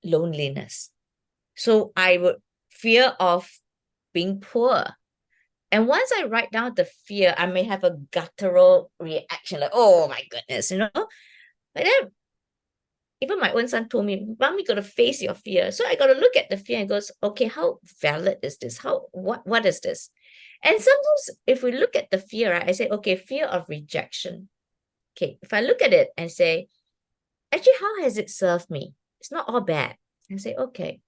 loneliness. So I would fear of being poor. And once I write down the fear, I may have a guttural reaction like, oh my goodness, But then even my own son told me, Mom, you got to face your fear. So I got to look at the fear and goes, okay, how valid is this? What is this? And sometimes if we look at the fear, right, I say, okay, fear of rejection. Okay, if I look at it and say, actually, how has it served me? It's not all bad. I say, okay,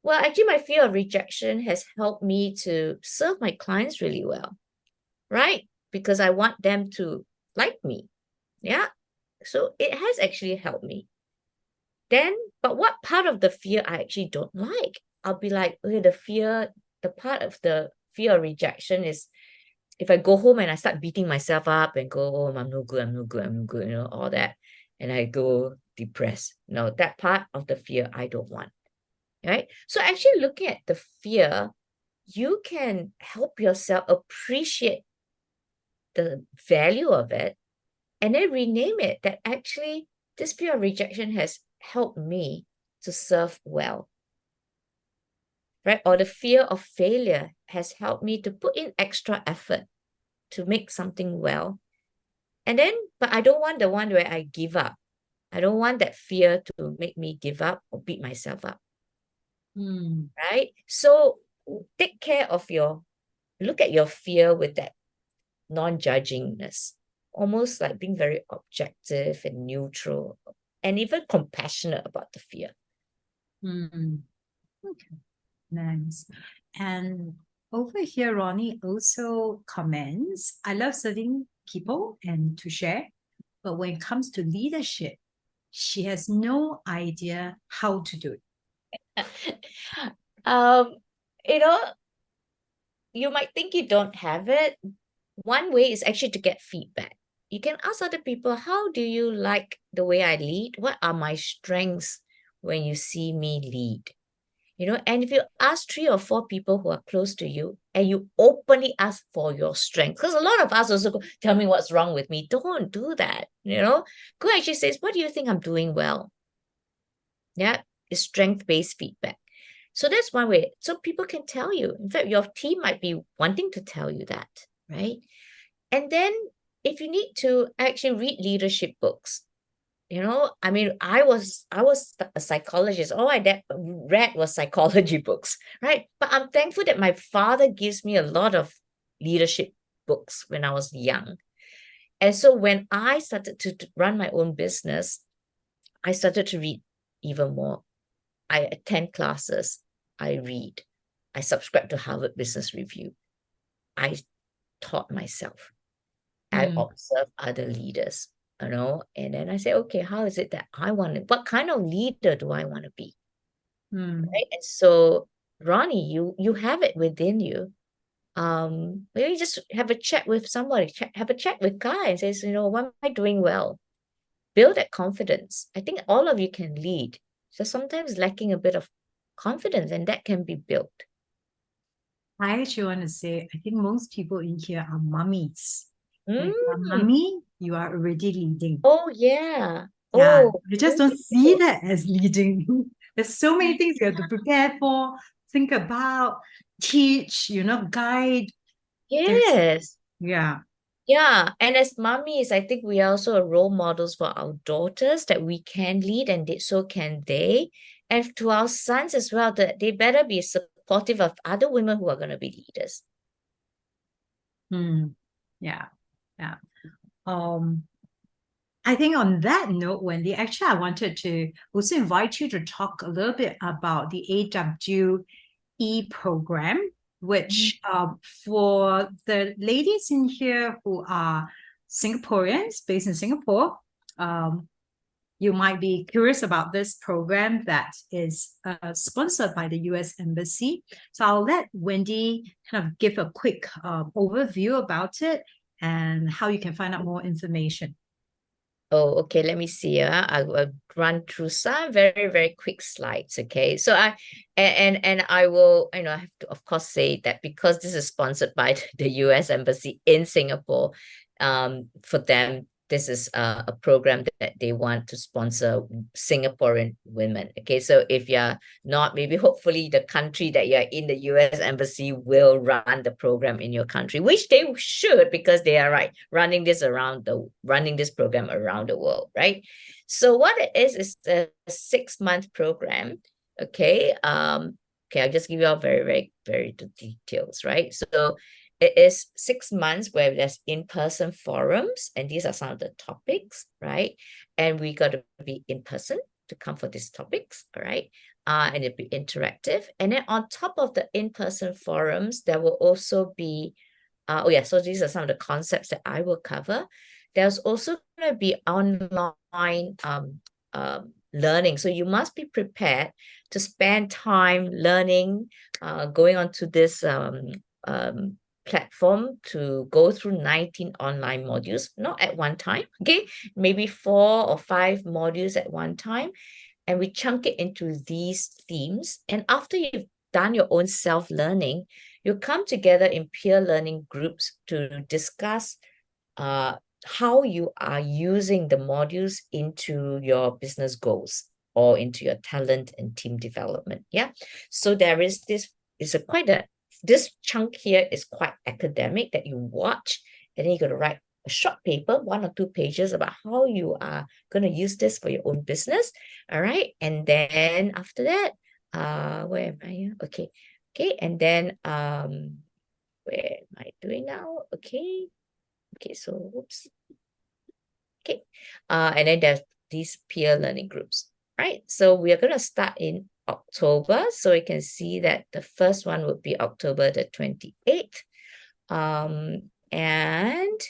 well, actually, my fear of rejection has helped me to serve my clients really well, right? Because I want them to like me. Yeah. So it has actually helped me. Then, but what part of the fear I actually don't like? I'll be like, okay, the part of the fear of rejection is if I go home and I start beating myself up and go, oh, I'm no good, all that. And I go depressed. No, that part of the fear I don't want. Right? So actually looking at the fear, you can help yourself appreciate the value of it and then rename it that actually this fear of rejection has helped me to serve well. right? Or the fear of failure has helped me to put in extra effort to make something well. And then, but I don't want the one where I give up. I don't want that fear to make me give up or beat myself up, right? So take care of look at your fear with that non-judgingness, almost like being very objective and neutral and even compassionate about the fear. Okay, nice. And over here, Ronnie also comments, I love serving people and to share, but when it comes to leadership, she has no idea how to do it. You know, you might think you don't have it. One way is actually to get feedback. You can ask other people, how do you like the way I lead? What are my strengths when you see me lead? You know, and if you ask 3 or 4 people who are close to you and you openly ask for your strength, because a lot of us also go, tell me what's wrong with me. Don't do that, you know. Go actually says, what do you think I'm doing well? Yeah, it's strength-based feedback. So that's one way. So people can tell you. In fact, your team might be wanting to tell you that, right? And then if you need to actually read leadership books, you know, I mean, I was a psychologist. All I read was psychology books, right? But I'm thankful that my father gives me a lot of leadership books when I was young. And so when I started to run my own business, I started to read even more. I attend classes, I read, I subscribe to Harvard Business Review. I taught myself. I observe other leaders, you know, and then I say, okay, how is it that I want to, what kind of leader do I want to be? Right. And so, Ronnie, you have it within you. Maybe just have a chat with somebody, have a chat with Guy and says, you know, what am I doing well? Build that confidence. I think all of you can lead. So sometimes lacking a bit of confidence, and that can be built. I actually want to say, I think most people in here are mummies. When Mm. you're a mummy, you are already leading. Oh, yeah. Yeah, Oh, you just don't see that as leading. There's so many things you have to prepare for, think about, teach, you know, guide. yes. Yeah. Yeah. And as mummies, I think we are also role models for our daughters that we can lead, and so can they. And to our sons as well, that they better be supportive of other women who are going to be leaders. Yeah. Yeah. I think on that note, Wendy, actually, I wanted to also invite you to talk a little bit about the AWE program, which for the ladies in here who are Singaporeans based in Singapore, you might be curious about this program that is sponsored by the US Embassy. So I'll let Wendy kind of give a quick overview about it and how you can find out more information. Oh, okay. Let me see. I'll run through some very, very quick slides. Okay. So I will, you know, I have to of course say that because this is sponsored by the US Embassy in Singapore, for them, this is a program that they want to sponsor Singaporean women. Okay. So if you're not, maybe hopefully the country that you're in, the US Embassy will run the program in your country, which they should, because they are running this program around the world, right? So what it is a 6-month program. Okay. Okay, I'll just give you all very, very, very details, right? So it is 6 months where there's in-person forums, and these are some of the topics, right? And we got to be in person to come for these topics, all right? And it'll be interactive. And then on top of the in-person forums, there will also be, so these are some of the concepts that I will cover. There's also going to be online learning. So you must be prepared to spend time learning, going onto this platform to go through 19 online modules, not at one time, okay? Maybe 4 or 5 modules at one time. And we chunk it into these themes. And after you've done your own self-learning, you come together in peer learning groups to discuss how you are using the modules into your business goals or into your talent and team development. Yeah. So there is this this chunk here is quite academic that you watch, and then you got to write a short paper, 1 or 2 pages, about how you are going to use this for your own business. All right. And then after that, where am I here? Okay. And then where am I doing now? Okay. So whoops. Okay. And then there's these peer learning groups, right? So we are going to start in October. So you can see that the first one would be October the 28th. And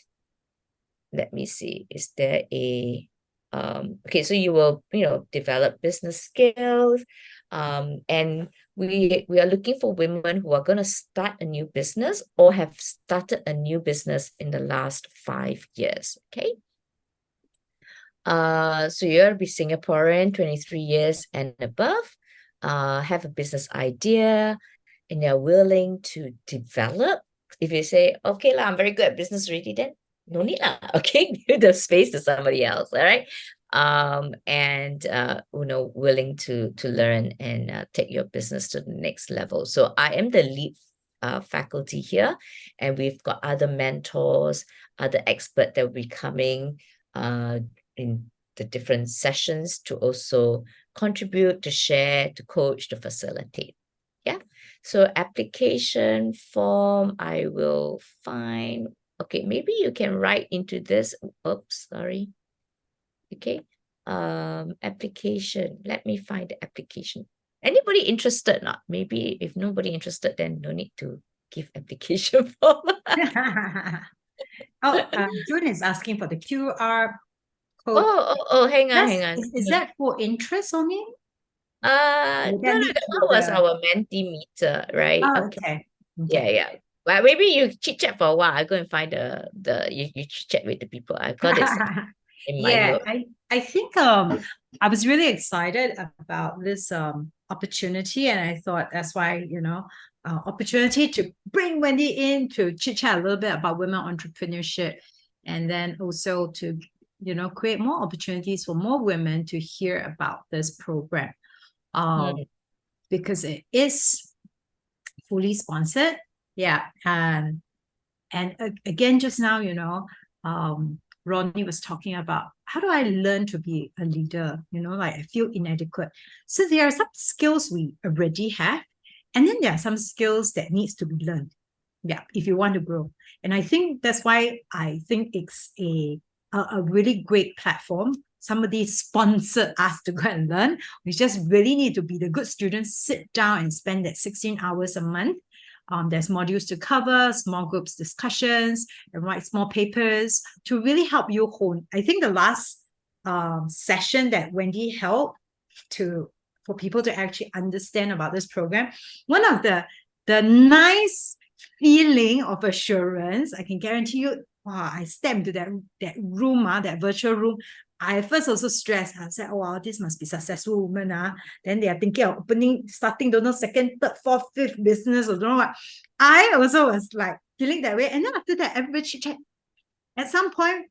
let me see, is there a, okay, so you will, develop business skills. And we are looking for women who are going to start a new business or have started a new business in the last 5 years, okay? So you gotta be Singaporean, 23 years and above, have a business idea, and you're willing to develop. If you say, okay, I'm very good at business already, then no need lah. Okay, give the space to somebody else. All right. And willing to learn and take your business to the next level. So I am the lead faculty here, and we've got other mentors, other experts that will be coming in the different sessions to also contribute, to share, to coach, to facilitate. Yeah. So application form, I will find. Okay, maybe you can write into this. Oops, sorry. Okay. Application. Let me find the application. Anybody interested? Not maybe if nobody interested, then no need to give application form. June is asking for the QR code. Oh, hang on. Is that for interest only? No, that was our Mentimeter, right? Oh, okay. Yeah. Well, maybe you chit chat for a while. I go and find you chit chat with the people. I've got it in my note. I think I was really excited about this opportunity, and I thought that's why opportunity to bring Wendy in to chit chat a little bit about women entrepreneurship, and then also to create more opportunities for more women to hear about this program, because it is fully sponsored. Yeah. And again, just now, Ronnie was talking about how do I learn to be a leader? I feel inadequate. So there are some skills we already have, and then there are some skills that needs to be learned. Yeah, if you want to grow. And I think that's why I think it's a really great platform. Somebody sponsored us to go and learn. We just really need to be the good students, sit down and spend that 16 hours a month. There's modules to cover, small groups discussions, and write small papers to really help you hone. I think the last session that Wendy held for people to actually understand about this program, one of the nice feeling of assurance, I can guarantee you, wow, I stepped into that room, that virtual room. I first also stressed. I said, oh, wow, this must be successful women. Then they are thinking of starting, don't know, second, third, fourth, fifth business, or don't know what. I also was like feeling that way. And then after that, everybody chit-chat. At some point,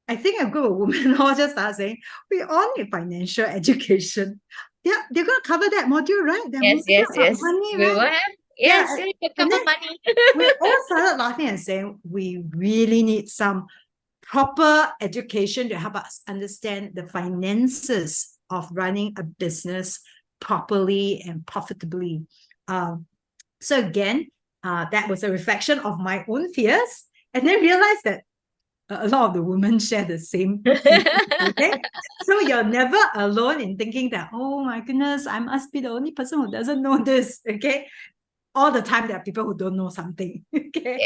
I think a group of women all just started saying, we all need financial education. They're going to cover that module, right? Yes. Money, we right? will have. Yes, you cover money. We all started laughing and saying, we really need some proper education to help us understand the finances of running a business properly and profitably. So again, that was a reflection of my own fears, and then realized that a lot of the women share the same thing, okay? So you're never alone in thinking that, oh my goodness, I must be the only person who doesn't know this, okay? All the time there are people who don't know something. Okay.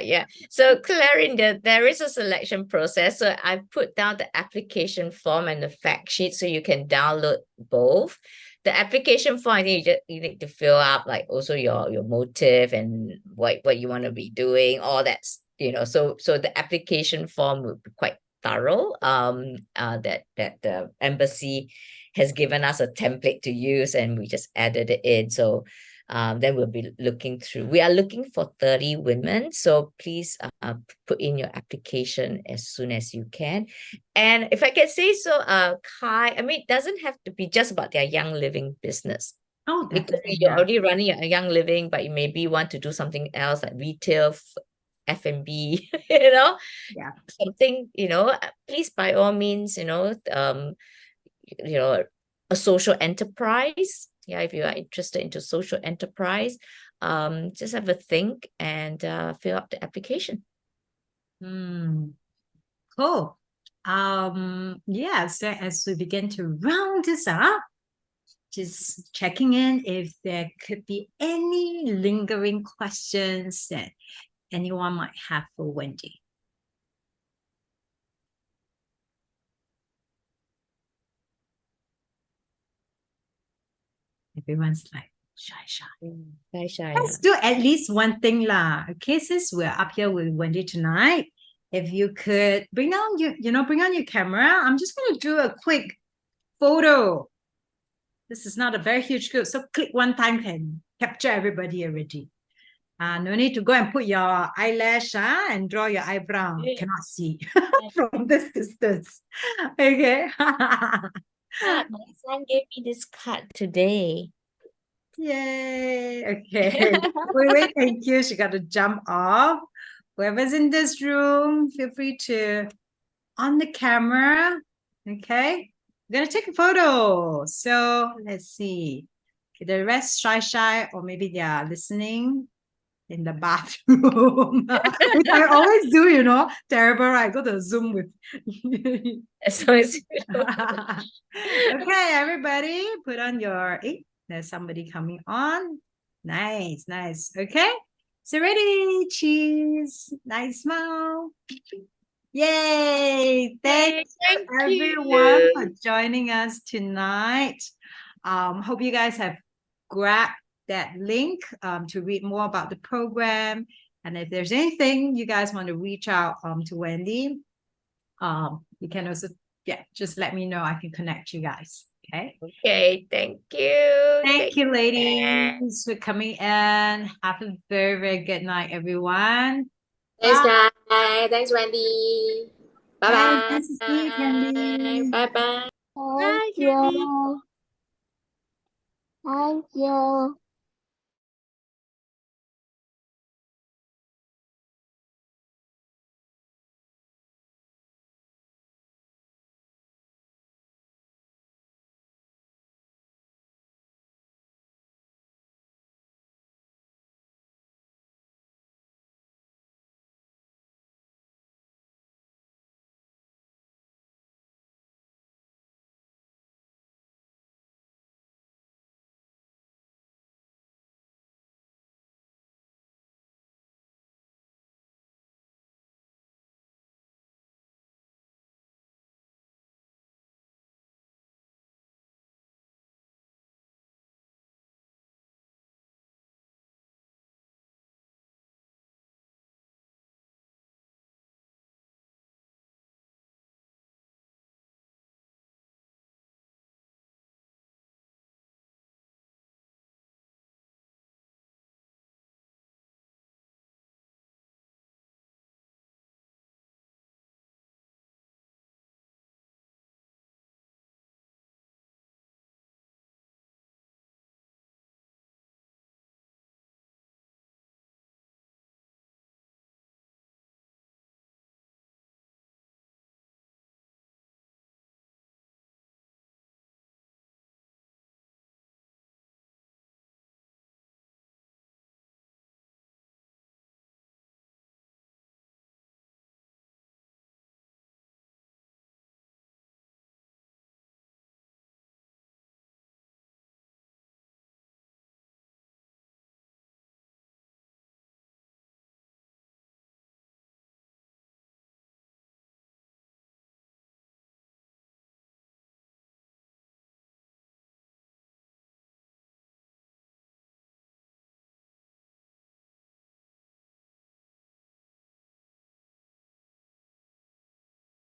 Yeah. So Clarin, there is a selection process. So I put down the application form and the fact sheet so you can download both. The application form, I think you need to fill out like also your motive and what you want to be doing, all that, so the application form will be quite thorough. That the embassy has given us a template to use, and we just added it in. So then we'll be looking through. We are looking for 30 women. So please put in your application as soon as you can. And if I can say so, Kai, I mean, it doesn't have to be just about their Young Living business. Oh, Because definitely. you're Yeah. already running a young living, but you maybe want to do something else like retail, F&B, Yeah. something, please by all means, a social enterprise. Yeah, if you are interested into social enterprise, just have a think and fill up the application. Cool. Yeah, so as we begin to round this up, just checking in if there could be any lingering questions that anyone might have for Wendy. Everyone's like, shy. Very shy. Let's do at least one thing lah. Okay, since we're up here with Wendy tonight, if you could bring on your camera. I'm just going to do a quick photo. This is not a very huge group, so click one time can capture everybody already. No need to go and put your eyelash and draw your eyebrow. Cannot see from this distance. Okay. My son gave me this card today. Yay. Okay. Wait, thank you. She got to jump off. Whoever's in this room, feel free to on the camera. Okay. We're gonna take a photo. So let's see. Okay, the rest shy, or maybe they are listening in the bathroom. Which I always do, terrible, right? Go to Zoom with okay, everybody, put on your there's somebody coming on. Nice. Okay. So ready, cheese. Nice smile. Yay! Thank everyone for joining us tonight. Hope you guys have grabbed that link to read more about the program. And if there's anything you guys want to reach out to Wendy, you can also just let me know. I can connect you guys. Okay, thank you. Thank you, ladies, for coming in. Have a very, very good night, everyone. Thanks, guys. Thanks, Wendy. Bye-bye. Nice to see you, Candy. Bye-bye. Bye, Candy. Thank you.